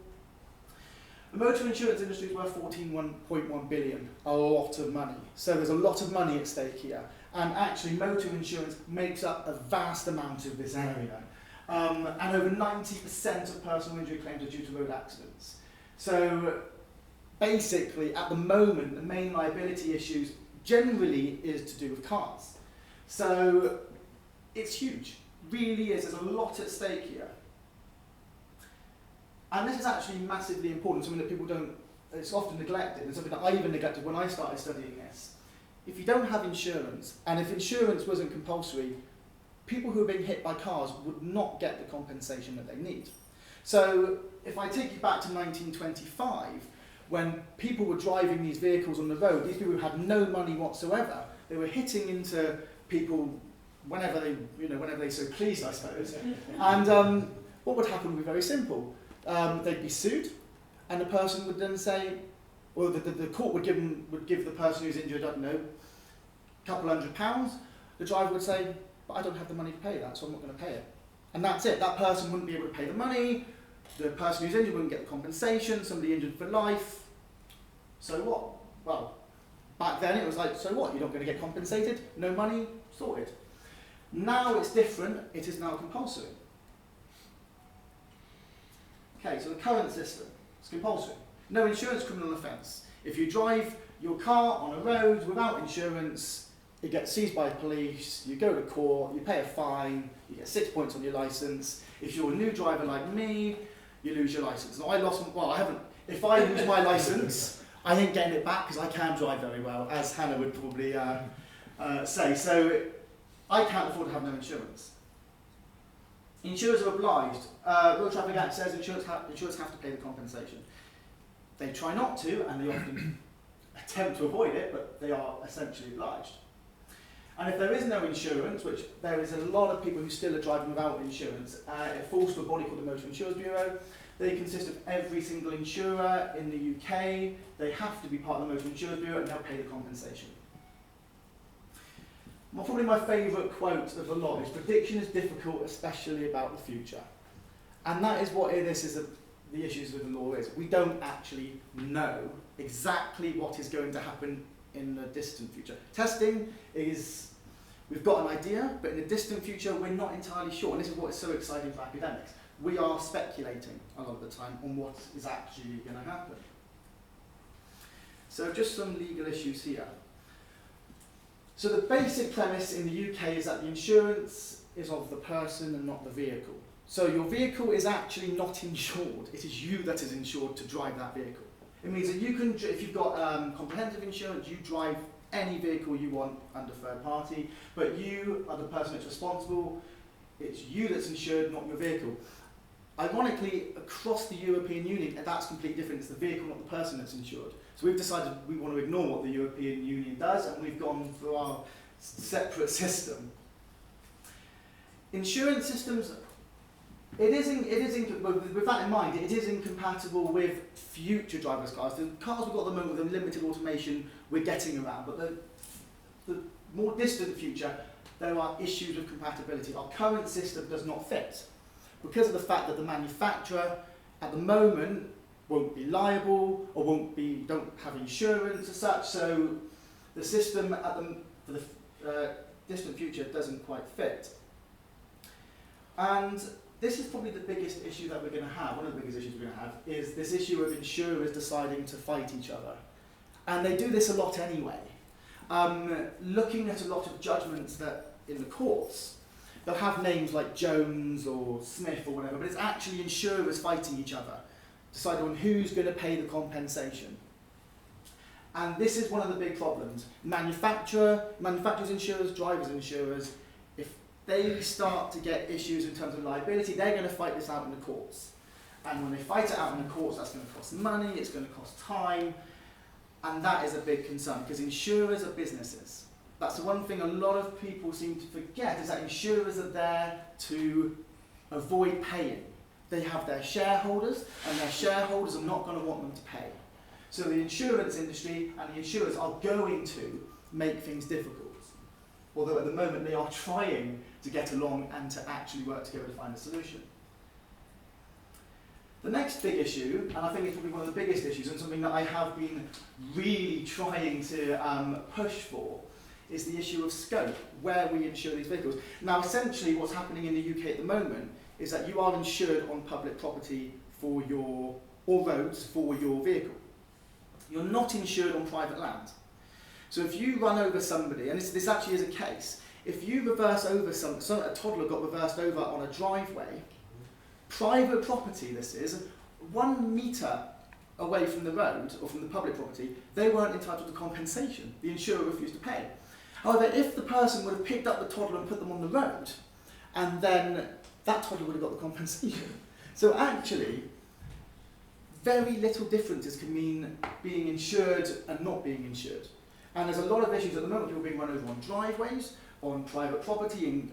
The motor insurance industry is worth £14.1 billion, a lot of money. So there's a lot of money at stake here. And actually motor insurance makes up a vast amount of this area. And over 90% of personal injury claims are due to road accidents. So basically, at the moment, the main liability issues generally is to do with cars. So it's huge, really is. There's a lot at stake here. And this is actually massively important, something that people don't, it's often neglected, and something that I even neglected when I started studying this. If you don't have insurance, and if insurance wasn't compulsory, people who are being hit by cars would not get the compensation that they need. So if I take you back to 1925, when people were driving these vehicles on the road, these people had no money whatsoever. They were hitting into people whenever they so pleased, I suppose. And what would happen would be very simple. They'd be sued, and the person would then say, or the court would give the person who's injured, I don't know, a couple £100. The driver would say, but I don't have the money to pay that, so I'm not going to pay it. And that's it. That person wouldn't be able to pay the money. The person who's injured wouldn't get the compensation. Somebody injured for life. So what? Well, back then it was like, so what? You're not going to get compensated? No money? Sorted. Now it's different. It is now compulsory. Okay, so the current system is compulsory. No insurance, criminal offence. If you drive your car on a road without insurance, it gets seized by the police, you go to court, you pay a fine, you get 6 points on your licence. If you're a new driver like me, you lose your licence. Now I haven't, if I lose my licence, I ain't getting it back because I can drive very well, as Hannah would probably say. So I can't afford to have no insurance. Insurers are obliged. Road Traffic Act says insurers have to pay the compensation. They try not to, and they often attempt to avoid it, but they are essentially obliged. And if there is no insurance, which there is a lot of people who still are driving without insurance, it falls to a body called the Motor Insurers Bureau. They consist of every single insurer in the UK. They have to be part of the Motor Insurers Bureau, and they'll pay the compensation. Probably my favourite quote of the lot is, prediction is difficult, especially about the future. And that is what the issues with the law is. We don't actually know exactly what is going to happen in the distant future. Testing is, we've got an idea, but in the distant future we're not entirely sure, and this is what is so exciting for academics. We are speculating a lot of the time on what is actually going to happen. So just some legal issues here. So the basic premise in the UK is that the insurance is of the person and not the vehicle. So your vehicle is actually not insured. It is you that is insured to drive that vehicle. It means that you can, if you've got comprehensive insurance, you drive any vehicle you want under third party, but you are the person that's responsible. It's you that's insured, not your vehicle. Ironically, across the European Union, that's completely different. It's the vehicle, not the person that's insured. So we've decided we want to ignore what the European Union does, and we've gone for our separate system. Insurance systems, with that in mind, it is incompatible with future driverless cars. The cars we've got at the moment with the limited automation we're getting around, but the more distant future, there are issues with compatibility. Our current system does not fit because of the fact that the manufacturer at the moment won't be liable or don't have insurance as such, so the system for the distant future doesn't quite fit. And this is probably the biggest issue that we're going to have, one of the biggest issues we're going to have, is this issue of insurers deciding to fight each other. And they do this a lot anyway. Looking at a lot of judgments that in the courts, they'll have names like Jones or Smith or whatever, but it's actually insurers fighting each other, deciding on who's going to pay the compensation. And this is one of the big problems. Manufacturers, insurers, drivers, insurers, if they start to get issues in terms of liability, they're going to fight this out in the courts. And when they fight it out in the courts, that's going to cost money, it's going to cost time, and that is a big concern, because insurers are businesses. That's the one thing a lot of people seem to forget, is that insurers are there to avoid paying. They have their shareholders, and their shareholders are not going to want them to pay. So the insurance industry and the insurers are going to make things difficult. Although at the moment they are trying to get along and to actually work together to find a solution. The next big issue, and I think it's probably one of the biggest issues, and something that I have been really trying to push for, is the issue of scope, where we insure these vehicles. Now essentially what's happening in the UK at the moment is that you are insured on public property or roads for your vehicle. You're not insured on private land. So if you run over somebody, and this actually is a case, if you reverse over a toddler got reversed over on a driveway, private property this is, 1 metre away from the road or from the public property, they weren't entitled to compensation. The insurer refused to pay. However, if the person would have picked up the toddler and put them on the road, and then that toddler would have got the compensation. So actually, very little differences can mean being insured and not being insured. And there's a lot of issues at the moment, people being run over on driveways, on private property, in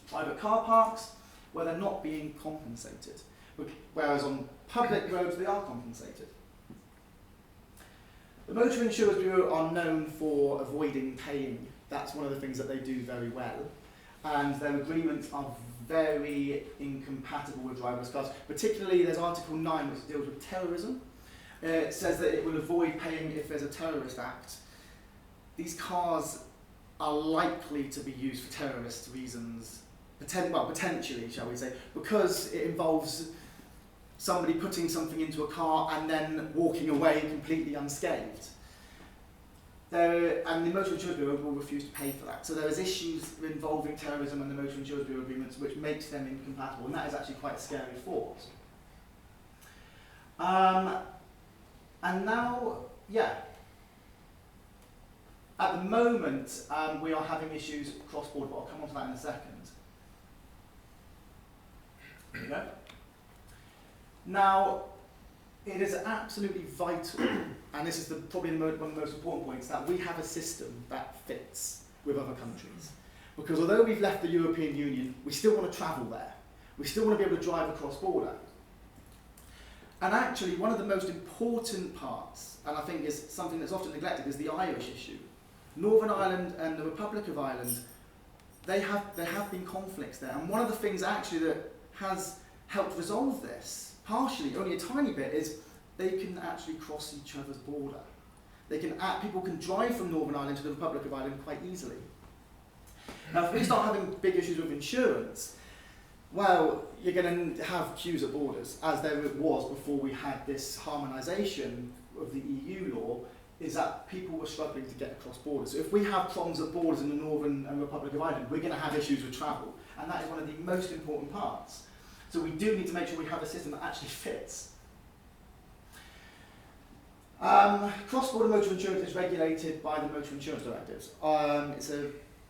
private car parks, where they're not being compensated. Whereas on public roads, they are compensated. The Motor Insurers Bureau are known for avoiding paying. That's one of the things that they do very well. And their agreements are very incompatible with driverless cars. Particularly, there's Article 9, which deals with terrorism. It says that it will avoid paying if there's a terrorist act. These cars are likely to be used for terrorist reasons, potentially, shall we say, because it involves somebody putting something into a car and then walking away completely unscathed. And the Motor Insurers Bureau will refuse to pay for that. So there is issues involving terrorism and the Motor Insurers Bureau agreements which makes them incompatible, and that is actually quite a scary thought. And now, at the moment we are having issues cross-border, but I'll come on to that in a second. There you go. Now, it is absolutely vital, and this is probably one of the most important points, that we have a system that fits with other countries. Because although we've left the European Union, we still want to travel there. We still want to be able to drive across border. And actually, one of the most important parts, and I think is something that's often neglected, is the Irish issue. Northern Ireland and the Republic of Ireland, there have been conflicts there. And one of the things actually that has helped resolve this, partially, only a tiny bit, is they can actually cross each other's border. People can drive from Northern Ireland to the Republic of Ireland quite easily. Now, if we start having big issues with insurance, well, you're going to have queues at borders, as there was before we had this harmonisation of the EU law, is that people were struggling to get across borders. So if we have problems at borders in the Northern Republic of Ireland, we're going to have issues with travel, and that is one of the most important parts. So we do need to make sure we have a system that actually fits. Cross-border motor insurance is regulated by the motor insurance directives. It's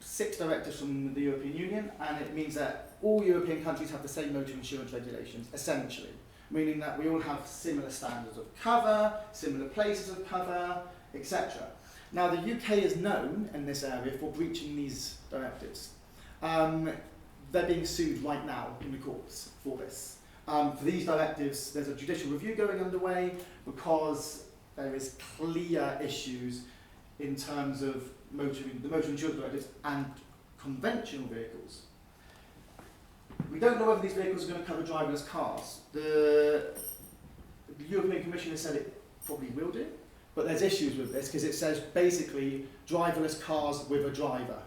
6 directives from the European Union, and it means that all European countries have the same motor insurance regulations, essentially, meaning that we all have similar standards of cover, similar places of cover, etc. Now, the UK is known in this area for breaching these directives. They're being sued right now in the courts for this. For these directives, there's a judicial review going underway because there is clear issues in terms of the motor insurance directives and conventional vehicles. We don't know whether these vehicles are going to cover driverless cars. The European Commission has said it probably will do, but there's issues with this because it says basically driverless cars with a driver.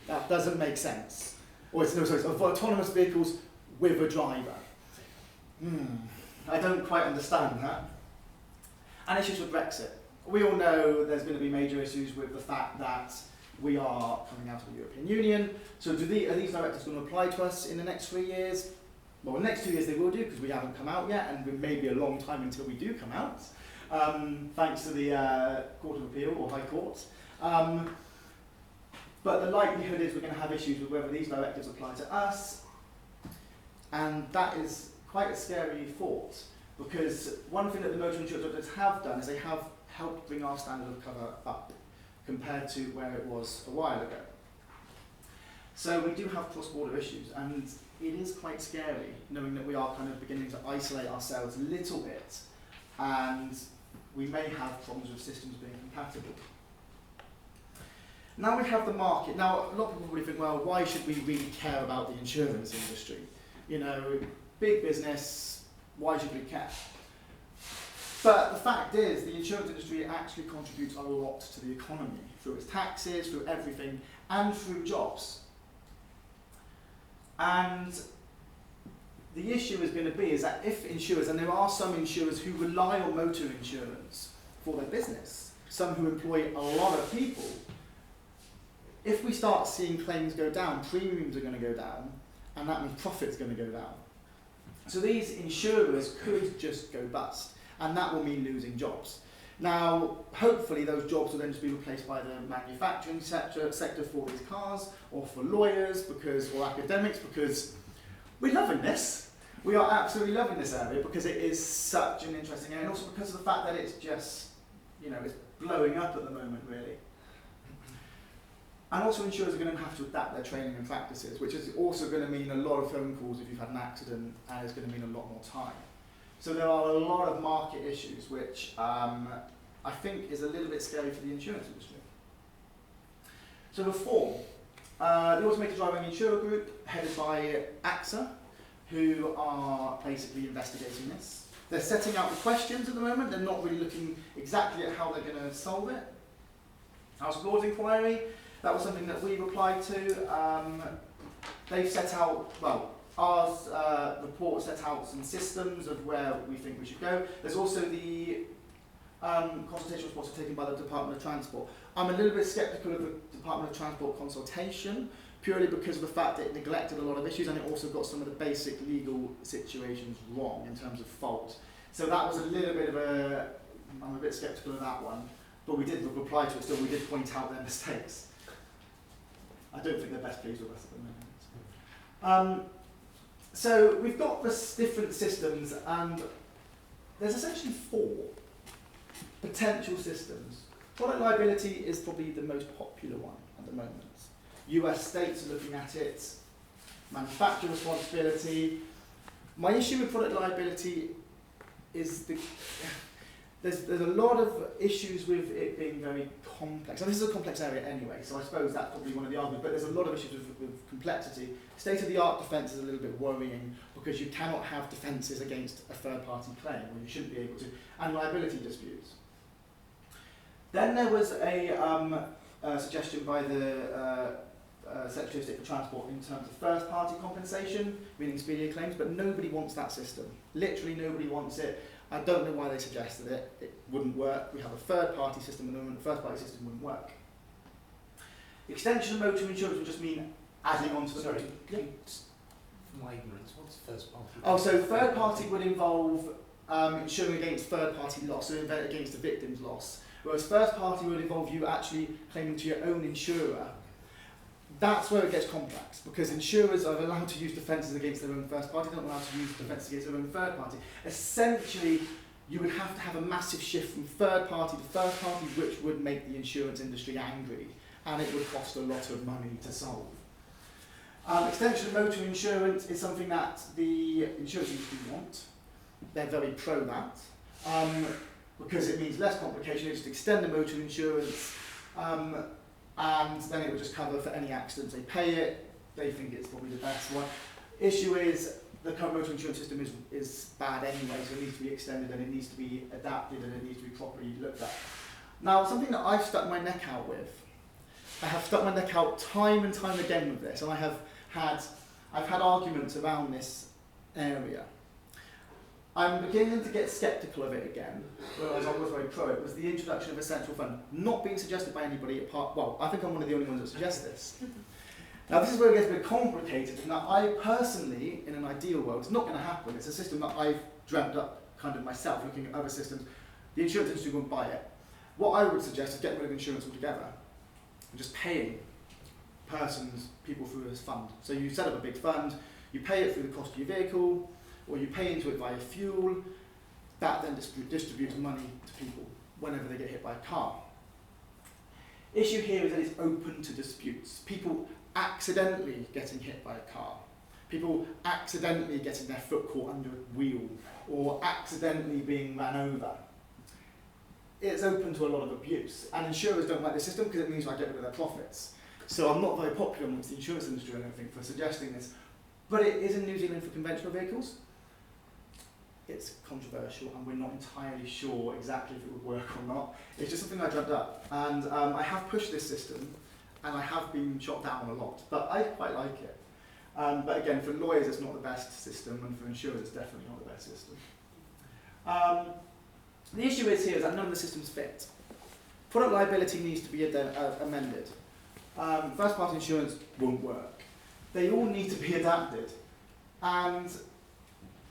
That doesn't make sense. Or it's autonomous vehicles with a driver. I don't quite understand that. And issues with Brexit. We all know there's going to be major issues with the fact that we are coming out of the European Union. So are these directives going to apply to us in the next 3 years? Well, the next 2 years they will do because we haven't come out yet, and it may be a long time until we do come out, thanks to the Court of Appeal or High Court. But the likelihood is we're going to have issues with whether these directives apply to us, and that is quite a scary thought, because one thing that the motor insurance directors have done is they have helped bring our standard of cover up compared to where it was a while ago. So we do have cross-border issues, and it is quite scary knowing that we are kind of beginning to isolate ourselves a little bit, and we may have problems with systems being compatible. Now we have the market. Now, a lot of people probably think, well, why should we really care about the insurance industry? You know, big business, why should we care? But the fact is, the insurance industry actually contributes a lot to the economy, through its taxes, through everything, and through jobs. And the issue is going to be is that if insurers, and there are some insurers who rely on motor insurance for their business, some who employ a lot of people, if we start seeing claims go down, premiums are going to go down, and that means profit's going to go down. So these insurers could just go bust, and that will mean losing jobs. Now, hopefully those jobs will then just be replaced by the manufacturing sector for these cars, or for lawyers, or academics, because we're loving this. We are absolutely loving this area because it is such an interesting area, and also because of the fact that it's just, you know, it's blowing up at the moment, really. And also insurers are going to have to adapt their training and practices, which is also going to mean a lot of phone calls if you've had an accident, and it's going to mean a lot more time. So there are a lot of market issues, which I think is a little bit scary for the insurance industry. So reform. The Automated Driving Insurer Group, headed by AXA, who are basically investigating this. They're setting out the questions at the moment. They're not really looking exactly at how they're going to solve it. House of Lords inquiry. That was something that we replied to. They've set out, well, our report set out some systems of where we think we should go. There's also the consultation response taken by the Department of Transport. I'm a little bit sceptical of the Department of Transport consultation, purely because of the fact that it neglected a lot of issues, and it also got some of the basic legal situations wrong in terms of fault. So that was a little bit of I'm a bit sceptical of that one, but we did reply to it still. We did point out their mistakes. I don't think they're best pleased with us at the moment. So we've got this different systems, and there's essentially 4 potential systems. Product liability is probably the most popular one at the moment. US states are looking at it. Manufacturer responsibility. My issue with product liability is there's a lot of issues with it being very complex. And this is a complex area anyway, so I suppose that's probably one of the arguments, but there's a lot of issues with complexity. State-of-the-art defence is a little bit worrying because you cannot have defences against a third-party claim, or you shouldn't be able to, and liability disputes. Then there was a suggestion by the Secretary of State for Transport in terms of first-party compensation, meaning speedier claims, but nobody wants that system. Literally nobody wants it. I don't know why they suggested it. It wouldn't work. We have a third-party system, and the first-party system wouldn't work. Extension of motor insurance would just mean adding on to the motor. Yeah. From my ignorance, what's first party? Oh, so third party would involve insuring against third party loss, so against the victim's loss. Whereas first party would involve you actually claiming to your own insurer. That's where it gets complex, because insurers are allowed to use defences against their own first party, they're not allowed to use defences against their own third party. Essentially, you would have to have a massive shift from third party to first party, which would make the insurance industry angry, and it would cost a lot of money to solve. Extension of motor insurance is something that the insurance industry want. They're very pro that, because it means less complication. They just extend the motor insurance, and then it will just cover for any accidents. They pay it. They think it's probably the best one. Issue is the current motor insurance system is bad anyway, so it needs to be extended and it needs to be adapted and it needs to be properly looked at. Now, something that I've stuck my neck out with, I have stuck my neck out time and time again with this, and I've had arguments around this area. I'm beginning to get sceptical of it again, whereas I was very pro it, was the introduction of a central fund, not being suggested by anybody apart, well, I think I'm one of the only ones that suggest this. Now this is where it gets a bit complicated, and I personally, in an ideal world, it's not going to happen. It's a system that I've dreamt up kind of myself, looking at other systems. The insurance industry won't buy it. What I would suggest is getting rid of insurance altogether, and just paying people through this fund. So you set up a big fund, you pay it through the cost of your vehicle, or you pay into it via fuel, that then distributes money to people whenever they get hit by a car. Issue here is that it's open to disputes. People accidentally getting hit by a car, people accidentally getting their foot caught under a wheel, or accidentally being ran over. It's open to a lot of abuse, and insurers don't like the system because it means I get rid of their profits. So I'm not very popular amongst the insurance industry, I don't think, for suggesting this. But it is in New Zealand for conventional vehicles. It's controversial, and we're not entirely sure exactly if it would work or not. It's just something I dreamt up, and I have pushed this system, and I have been shot down a lot, but I quite like it. But again, for lawyers, it's not the best system, and for insurers, it's definitely not the best system. The issue is here is that none of the systems fit. Product liability needs to be amended. First-party insurance won't work. They all need to be adapted. And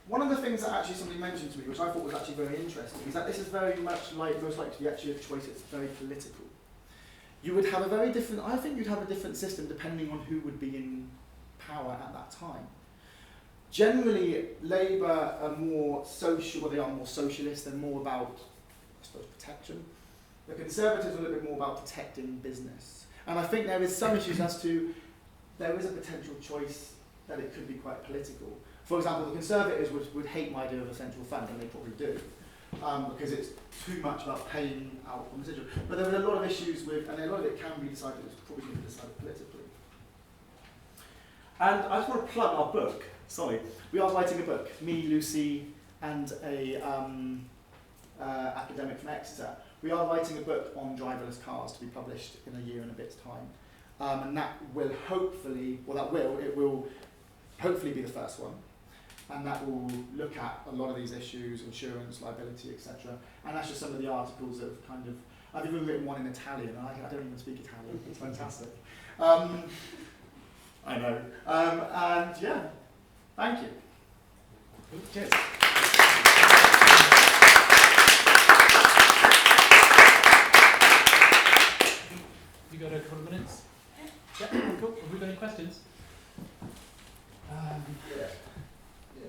one of the things that actually somebody mentioned to me, which I thought was actually very interesting, is that this is very much like, most likely to be actually a choice that's very political. You would have a very different, I think you'd have a different system depending on who would be in power at that time. Generally, Labour are more social, well, they are more socialist, they're more about, I suppose, protection. The Conservatives are a little bit more about protecting business. And I think there is some issues as to, there is a potential choice that it could be quite political. For example, the Conservatives would hate my idea of a central fund, and they probably do, because it's too much about paying out on residual. But there are a lot of issues with, and a lot of it can be decided, it's probably going to be decided politically. And I just want to plug our book. Sorry, we are writing a book, me, Lucy, and a academic from Exeter. We are writing a book on driverless cars to be published in a year and a bit's time. And that will hopefully, it will hopefully be the first one. And that will look at a lot of these issues, insurance, liability, etc. And that's just some of the articles that have kind of, I've even written one in Italian, and I don't even speak Italian, it's fantastic. I know. And yeah, thank you. Cheers. You got a couple of minutes? Yeah, cool. Have we got any questions? Yeah,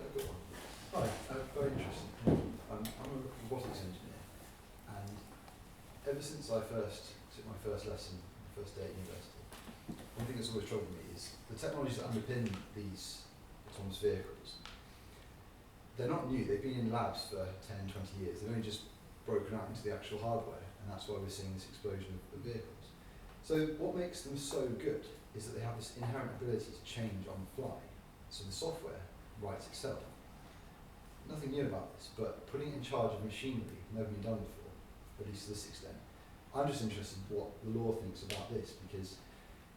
I've got one. Hi, very interesting. I'm a robotics engineer, and ever since I took my first lesson, the first day at university, one thing that's always troubled me is the technologies that underpin these autonomous vehicles. They're not new, they've been in labs for 10, 20 years. They've only just broken out into the actual hardware, and that's why we're seeing this explosion of vehicles. So what makes them so good is that they have this inherent ability to change on the fly. So the software writes itself. Nothing new about this, but putting it in charge of machinery, never been done before, at least to this extent. I'm just interested in what the law thinks about this, because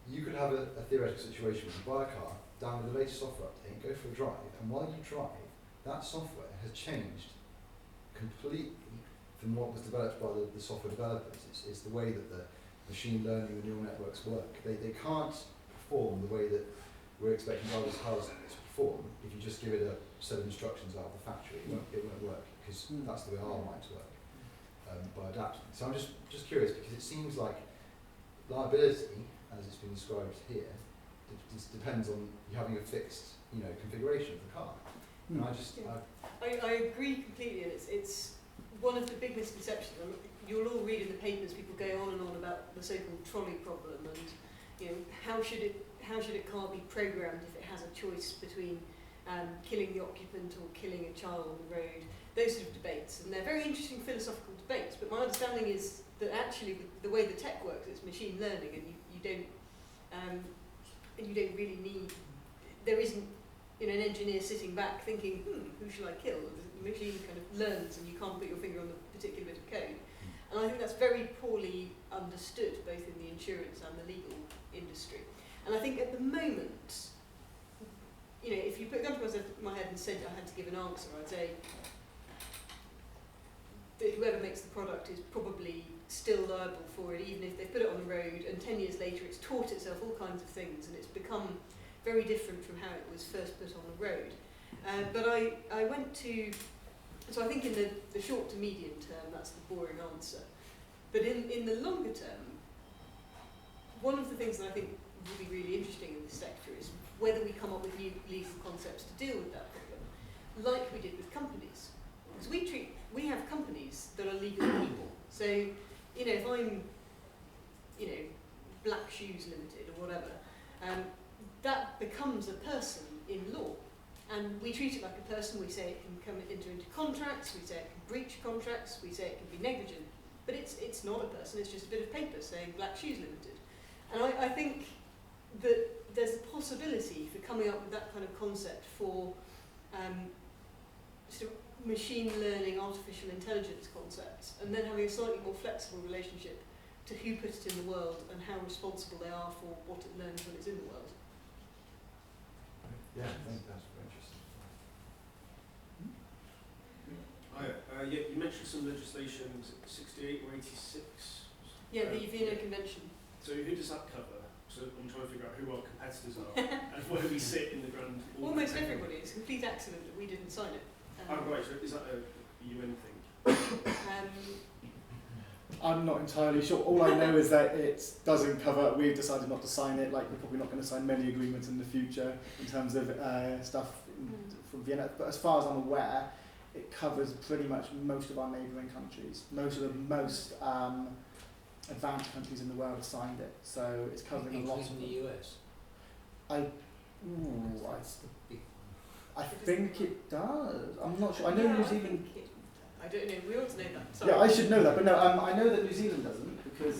you could have a theoretical situation where you buy a car, download the latest software update, go for a drive, and while you drive, that software has changed completely from what was developed by the software developers. It's the way that the machine learning and neural networks work. They can't perform the way that we're expecting driverless cars to perform if you just give it a set of instructions out of the factory. It won't work, because that's the way our minds work, by adapting. So I'm just curious, because it seems like liability, as it's been described here, just depends on you having a fixed, configuration of the car. And I agree completely. It's one of the big misconceptions. You'll all read in the papers people go on and on about the so-called trolley problem, and how should a car be programmed if it has a choice between killing the occupant or killing a child on the road? Those sort of debates, and they're very interesting philosophical debates. But my understanding is that actually, with the way the tech works, it's machine learning, and you don't really need. There isn't an engineer sitting back thinking, who shall I kill? The machine kind of learns, and you can't put your finger on the particular bit of code. And I think that's very poorly understood, both in the insurance and the legal industry. And I think at the moment, if you put a gun to my head and said I had to give an answer, I'd say that whoever makes the product is probably still liable for it, even if they put it on the road and 10 years later it's taught itself all kinds of things and it's become very different from how it was first put on the road. But I went to, so I think in the short to medium term, that's the boring answer. But in the longer term, one of the things that I think will be really interesting in this sector is whether we come up with new legal concepts to deal with that problem, like we did with companies. Because we have companies that are legal people. So, if I'm, Black Shoes Limited or whatever, that becomes a person in law. And we treat it like a person. We say it can come into contracts, we say it can breach contracts, we say it can be negligent. But it's not a person, it's just a bit of paper saying Black Shoes Limited. And I think that there's a possibility for coming up with that kind of concept for sort of machine learning, artificial intelligence concepts, and then having a slightly more flexible relationship to who put it in the world and how responsible they are for what it learns when it's in the world. Yeah, I think that's very interesting. You mentioned some legislation, 68 or 86? Yeah, the Vienna Convention. So who does that cover? So I'm trying to figure out who our competitors are and where we sit in the grand. Almost everybody. It's a complete accident that we didn't sign it. Right, so is that a UN thing? I'm not entirely sure. All I know is that it doesn't cover. We've decided not to sign it. Like we're probably not going to sign many agreements in the future in terms of stuff from Vienna. But as far as I'm aware, it covers pretty much most of our neighbouring countries. Most of the most advanced countries in the world have signed it. So it's covering a lot of the US. I think it does. I'm not sure. I know New Zealand. I don't know. We ought to know that. Sorry. Yeah, I should know that, but no, I know that New Zealand doesn't because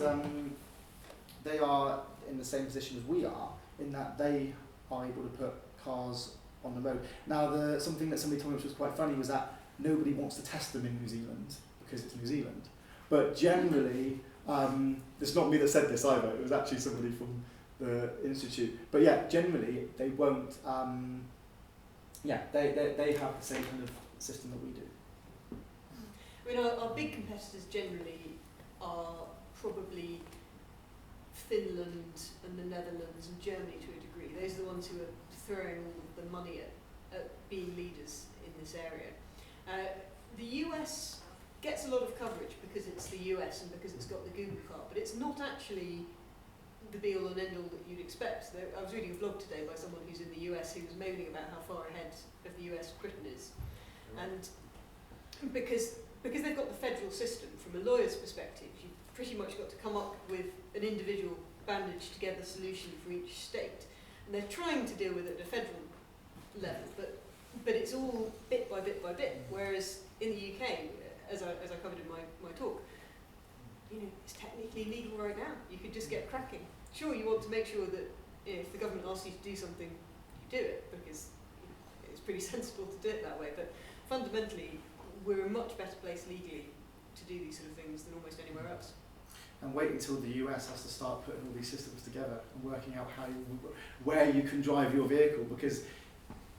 they are in the same position as we are in that they are able to put cars on the road. Now, something that somebody told me which was quite funny was that nobody wants to test them in New Zealand because it's New Zealand. But generally, it's not me that said this either. It was actually somebody from the institute. But yeah, generally they won't. They have the same kind of system that we do. I mean, our big competitors generally are probably Finland and the Netherlands and Germany to a degree. Those are the ones who are throwing all the money at being leaders in this area. The US gets a lot of coverage because it's the US and because it's got the Google car, but it's not actually the be-all and end-all that you'd expect. I was reading a blog today by someone who's in the US who was moaning about how far ahead of the US Britain is. And because they've got the federal system, from a lawyer's perspective, you've pretty much got to come up with an individual bandaged together solution for each state. And they're trying to deal with it at a federal level, but it's all bit by bit by bit. Whereas in the UK, as I covered in my talk, it's technically legal right now. You could just get cracking. Sure, you want to make sure that if the government asks you to do something, you do it, because it's pretty sensible to do it that way. But fundamentally, we're a much better place legally to do these sort of things than almost anywhere else. and wait until the US has to start putting all these systems together and working out where you can drive your vehicle, because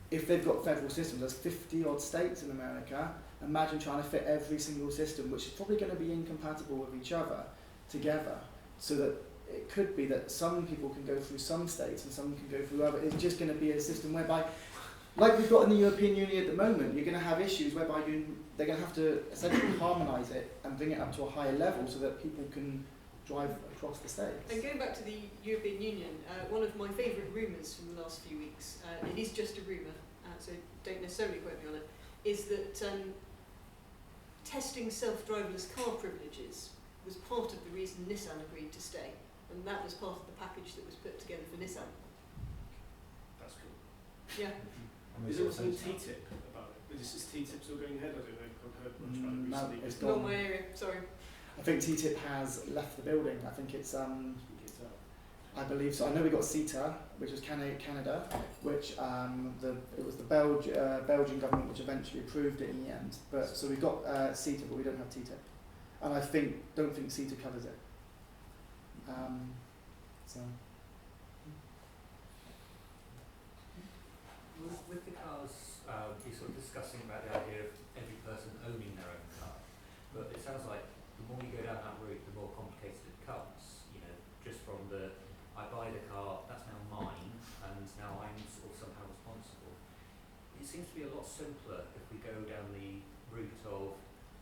if they've got federal systems, there's 50 odd states in America. Imagine trying to fit every single system, which is probably going to be incompatible with each other, together, so that it could be that some people can go through some states and some can go through other. It's just going to be a system whereby, like we've got in the European Union at the moment, you're going to have issues whereby they're going to have to essentially harmonise it and bring it up to a higher level so that people can drive across the states. And going back to the European Union, one of my favourite rumours from the last few weeks, it is just a rumour, so don't necessarily quote me on it, is that testing self-driverless car privileges was part of the reason Nissan agreed to stay, and that was part of the package that was put together for Nissan. That's cool. Yeah. Is there some TTIP about it? Is TTIP still going ahead? I don't know if I've heard much about it No, recently. it's Not gone. my area, sorry. I think TTIP has left the building. I think it's I think it's out. I believe so. I know we got CETA, which was Canada, which it was the Belgian government which eventually approved it in the end. But so we got CETA, but we don't have TTIP, and I don't think CETA covers it. So With the cars, you're sort of discussing about the idea of every person owning their own car, but it sounds like the more you go down that route, the more complicated it becomes. You know, just from the I buy the car, that's now mine, and now I'm sort of somehow responsible. It seems to be a lot simpler if we go down the route of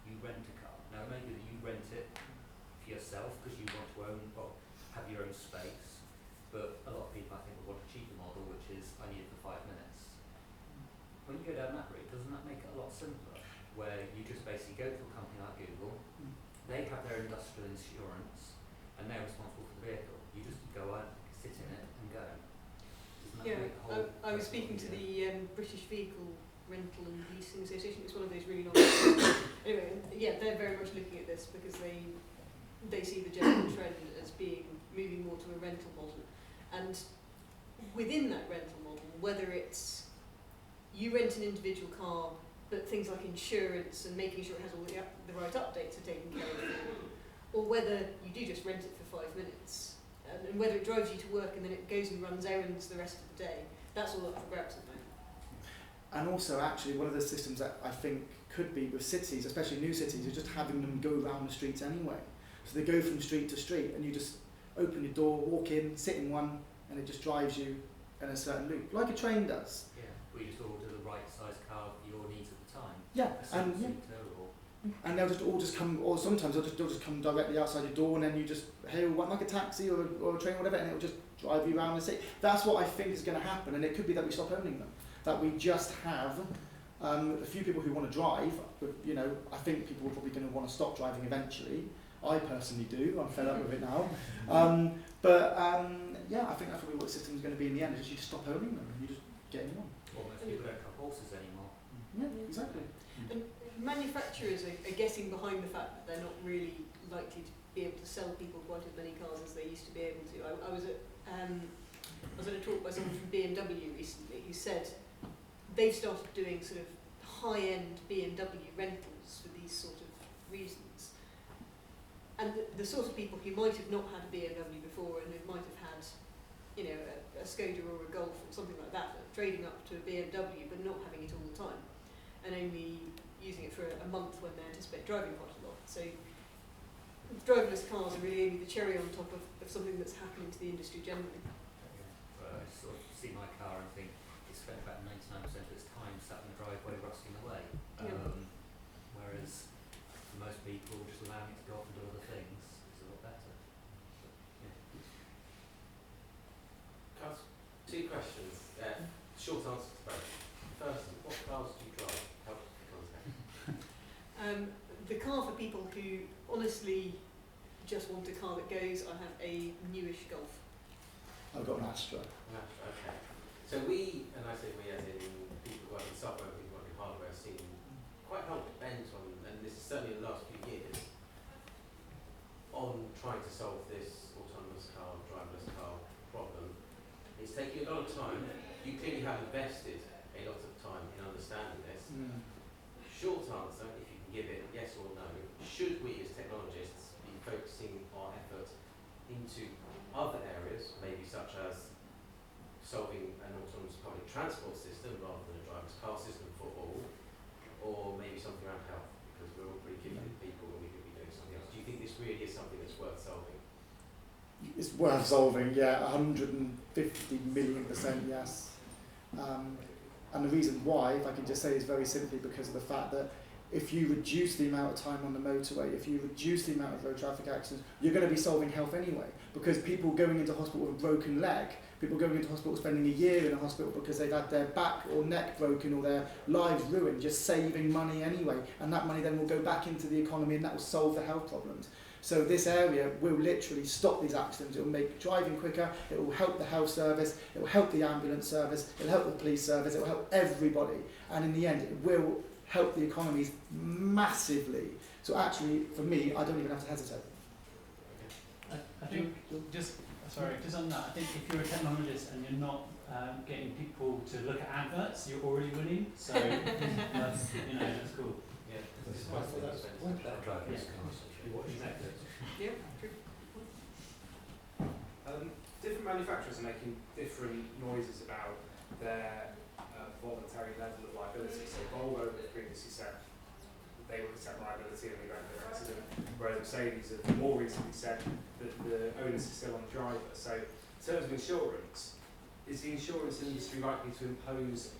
you rent a car. Now, it may be that you rent it for yourself because you want to own or have your own space, but a lot of people I think would want a cheaper model, which is I need it for 5 minutes. When you go down that route, doesn't that make it a lot simpler? Where you just basically go to a company like Google, they have their industrial insurance, and they're responsible for the vehicle. You just go out, sit in it, and go. Doesn't that Yeah, make the whole I was process speaking to easier? the British Vehicle Rental and Leasing Association. It's one of those really long. Anyway, yeah, they're very much looking at this because they see the general trend as being moving more to a rental model, and within that rental model, whether it's you rent an individual car, but things like insurance and making sure it has all the right updates are taken care of, or whether you do just rent it for 5 minutes, and whether it drives you to work and then it goes and runs errands the rest of the day, that's all up for grabs at the moment. and also actually one of the systems that I think could be with cities, especially new cities, is just having them go around the streets anyway. So they go from street to street, and you just open your door, walk in, sit in one, and it just drives you in a certain loop, like a train does. Yeah, we just order the right size car for your needs at the time. Yeah, A and seven-seater or and they'll just all just come, or sometimes they'll just come directly outside your door, and then you just hail one like a taxi or a train or whatever, and it'll just drive you around the city. That's what I think is going to happen, and it could be that we stop owning them, that we just have a few people who want to drive. But you know, I think people are probably going to want to stop driving eventually. I personally do. I'm fed up with it now. Yeah, I think that's probably what the system's going to be in the end. Is you just stop owning them and you just get in one. almost people don't have horses anymore. Yeah, exactly. And manufacturers are getting behind the fact that they're not really likely to be able to sell people quite as many cars as they used to be able to. I was at a talk by someone from BMW recently who said they've started doing sort of high-end BMW rentals for these sort of reasons. And the sort of people who might have not had a BMW before and who might have had, you know, a Skoda or a Golf or something like that, trading up to a BMW but not having it all the time, and only using it for a month when they anticipate driving quite a lot. So driverless cars are really only the cherry on top of something that's happening to the industry generally. But I sort of see my car and think it spent about 99% of its time sat in the driveway rusting away. Yeah. Whereas for most people, just allowing it to go off and do other things is a lot better. Yeah. Can I ask 2 questions? Short answers to both. First, what cars do you drive? Help contact. The car for people who honestly just want a car that goes, I have a newish Golf. I've got an Astra. Okay. So we, and I say we as in people who work in software, people who work in hardware, seem quite hell-bent on, and this is certainly in the last few years, on trying to solve this autonomous car, driverless car problem. It's taking a lot of time. You clearly have invested a lot of time in understanding this. Short answer, if you can give it, yes or no, should we as technologists be focusing our effort into other areas, maybe such as solving an autonomous public transport system rather than a driverless car system for all, or maybe something around health, because we're all pretty gifted people and we could be doing something else. Do you think this really is something that's worth solving? It's worth solving, yeah, 150 million% yes. And the reason why, if I can just say, is very simply because of the fact that if you reduce the amount of time on the motorway, if you reduce the amount of road traffic accidents, you're going to be solving health anyway. Because people going into hospital with a broken leg, people going into hospital spending a year in a hospital because they've had their back or neck broken or their lives ruined, just saving money anyway. And that money then will go back into the economy and that will solve the health problems. So this area will literally stop these accidents. It will make driving quicker, it will help the health service, it will help the ambulance service, it will help the police service, it will help everybody. And in the end, it will help the economies massively. So actually, for me, I don't even have to hesitate. I think just on that, I think if you're a technologist and you're not getting people to look at adverts, you're already winning. So that's, that's cool. Yeah, That's quite driverless cars. Exactly. Yeah, true. Different manufacturers are making different noises about their voluntary level of liability. So Volvo previously said they would accept liability in the event of an accident, whereas Mercedes have more recently said that the onus is still on the driver. So in terms of insurance, is the insurance industry likely to impose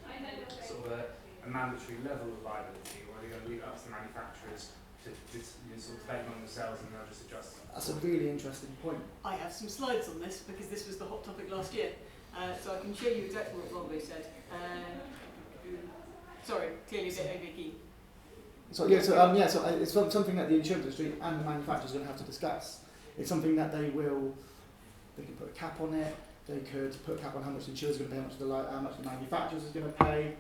sort of a mandatory level of liability, or are they going to leave it up to the manufacturers to sort of debate among themselves and they'll just adjust? That's a really interesting point. I have some slides on this because this was the hot topic last year. So I can show you exactly what Volvo said. Sorry, clearly a bit over key. So it's something that the insurance industry and the manufacturers are going to have to discuss. It's something that they can put a cap on it. They could put a cap on how much the insurers are going to pay, how much the manufacturers are going to pay.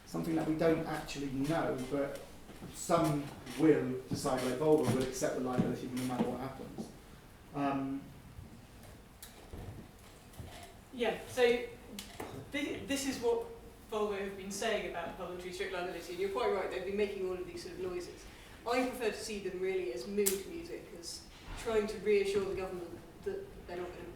Something that we don't actually know, but some will decide, like Volvo will accept the liability no matter what happens. So this is what Volvo have been saying about voluntary strict liability, and you're quite right, they've been making all of these sort of noises. I prefer to see them really as mood music, as trying to reassure the government that they're not going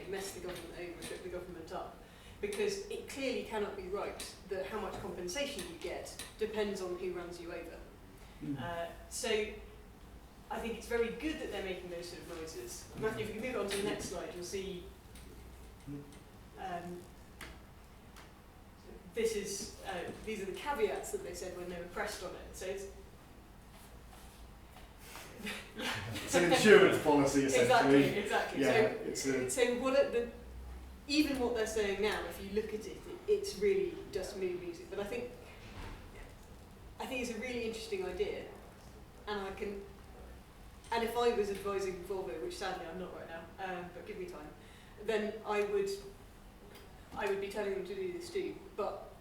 to mess the government over, strip the government up. Because it clearly cannot be right that how much compensation you get depends on who runs you over. So I think it's very good that they're making those sort of noises. Matthew, if you can move on to the next slide, you'll see these are the caveats that they said when they were pressed on it. So it's an insurance policy, essentially. Exactly. Yeah, so even what they're saying now, if you look at it, it's really just mood music. But I think it's a really interesting idea, and if I was advising Volvo, which sadly I'm not right now, but give me time, then I would be telling them to do this too. But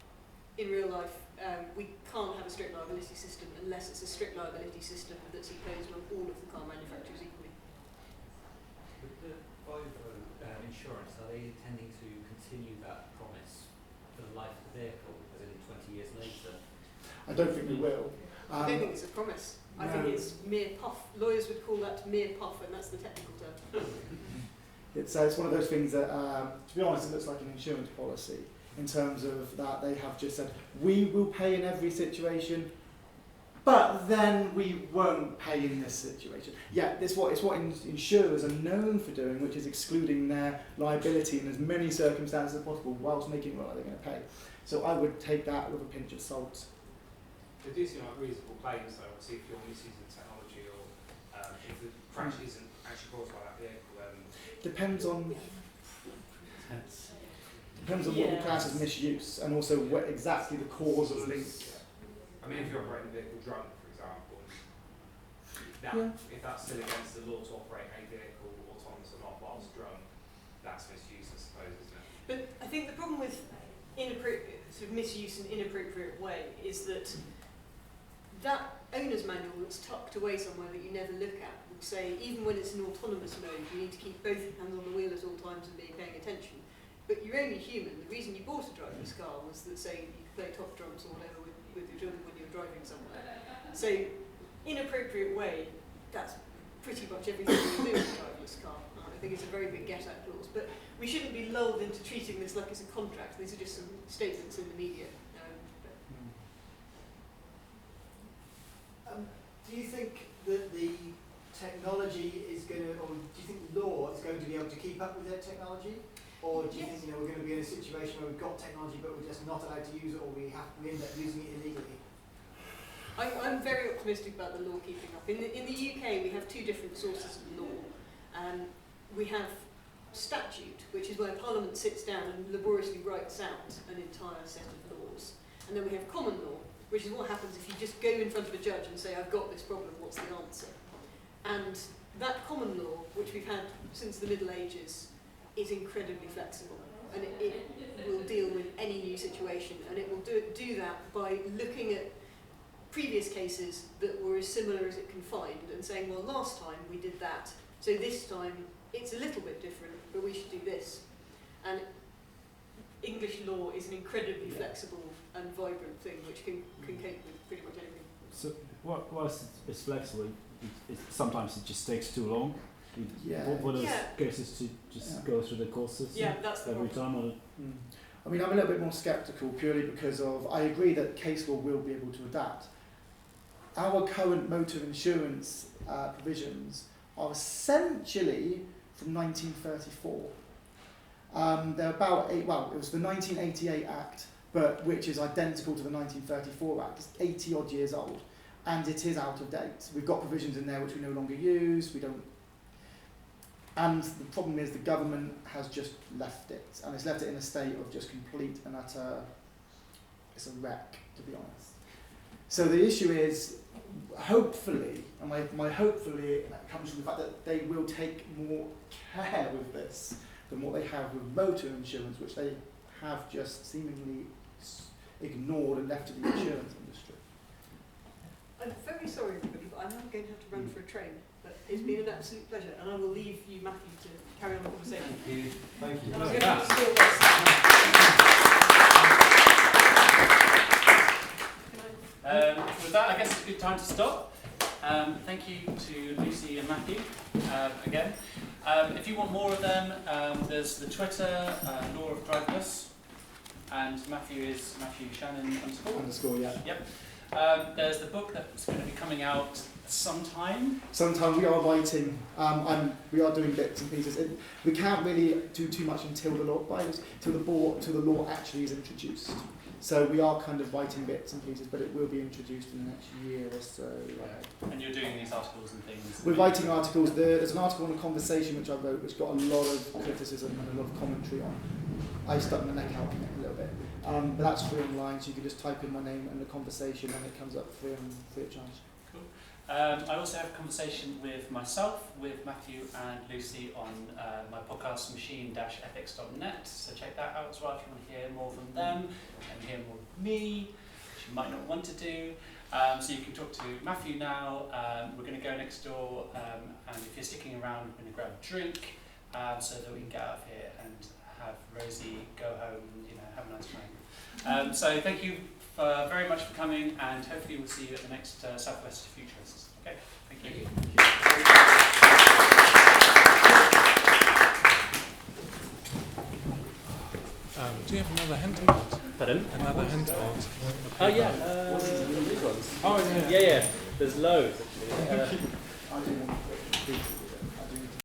in real life, we can't have a strict liability system unless it's a strict liability system that's imposed on all of the car manufacturers equally. With the Volvo insurance, are they intending to continue that promise for the life of the vehicle, as in 20 years later? I don't think we will. I don't think it's a promise. I think it's mere puff. Lawyers would call that mere puff, and that's the technical term. It's one of those things that, to be honest, it looks like an insurance policy in terms of that they have just said, we will pay in every situation, but then we won't pay in this situation. Yeah, it's what insurers are known for doing, which is excluding their liability in as many circumstances as possible whilst making it look like they're going to pay. So I would take that with a pinch of salt. They do seem like reasonable claims, though. Obviously, if you're misusing technology or if the crash isn't actually caused by that vehicle, then depends on what the class is misuse and also what exactly the cause of the link. I mean, if you're operating a vehicle drunk, for example, if that's still against the law to operate a vehicle autonomous or not whilst drunk, that's misuse, I suppose, isn't it? But I think the problem with sort of misuse in inappropriate way is that owner's manual that's tucked away somewhere that you never look at will say, even when it's in autonomous mode, you need to keep both hands on the wheel at all times and be paying attention. But you're only human. The reason you bought a driverless car was that, say, you could play top drums or whatever with your children when you're driving somewhere. So, inappropriate way, that's pretty much everything we do in a driverless car. I think it's a very big get-out clause, but we shouldn't be lulled into treating this like it's a contract. These are just some statements in the media. Do you think that the technology is going to, or do you think law is going to be able to keep up with their technology? Or do you think we're going to be in a situation where we've got technology but we're just not allowed to use it, or we end up using it illegally? I'm very optimistic about the law keeping up. In the UK, we have two different sources of law. We have statute, which is where Parliament sits down and laboriously writes out an entire set of laws. And then we have common law, which is what happens if you just go in front of a judge and say, I've got this problem, what's the answer? And that common law, which we've had since the Middle Ages, is incredibly flexible. And it will deal with any new situation. And it will do that by looking at previous cases that were as similar as it can find and saying, well, last time we did that, so this time it's a little bit different, but we should do this. And English law is an incredibly flexible and vibrant thing which can cope with pretty much anything. So, whilst it's flexible, sometimes it just takes too long. What are cases to just go through the courses that's every time? Or? I mean, I'm a little bit more sceptical purely because I agree that case law will be able to adapt. Our current motor insurance provisions are essentially from 1934. They're about it was the 1988 Act, but which is identical to the 1934 Act. It's 80 odd years old, and it is out of date. We've got provisions in there which we no longer use. And the problem is the government has just left it, and it's left it in a state of just complete and utter. It's a wreck, to be honest. So the issue is, hopefully, and my hopefully comes from the fact that they will take more care with this than what they have with motor insurance, which they have just seemingly ignored and left to the insurance industry. I'm very sorry, everybody, but I'm now going to have to run for a train. But it's been an absolute pleasure, and I will leave you, Matthew, to carry on the conversation. Thank you. Thank you. And I'm going to steal this. With that, I guess it's a good time to stop. Thank you to Lucy and Matthew again. If you want more of them, there's the Twitter, Law of Driverless, and Matthew is Matthew Shannon _. Yep. There's the book that's going to be coming out sometime. Sometime we are writing. We are doing bits and pieces. We can't really do too much until the law actually is introduced. So we are kind of writing bits and pieces, but it will be introduced in the next year or so. And you're doing these articles and things? We're writing articles. There's an article on a conversation which I wrote which got a lot of criticism and a lot of commentary on. I stuck my neck out on it a little bit. But that's free online, so you can just type in my name and the conversation and it comes up free of charge. Cool. I also have a conversation with myself, with Matthew and Lucy on my podcast machine-ethics.net, so check that out as well if you want to hear more from them and hear more from me, which you might not want to do. So you can talk to Matthew now. We're going to go next door, and if you're sticking around, we're going to grab a drink so that we can get out of here and have Rosie go home and have a nice time. So thank you very much for coming, and hopefully we'll see you at the next Southwest Futurists. Okay, thank you. Do you have another handout? Pardon? Another handout? Oh yeah, these ones. Oh yeah. Yeah, there's loads actually.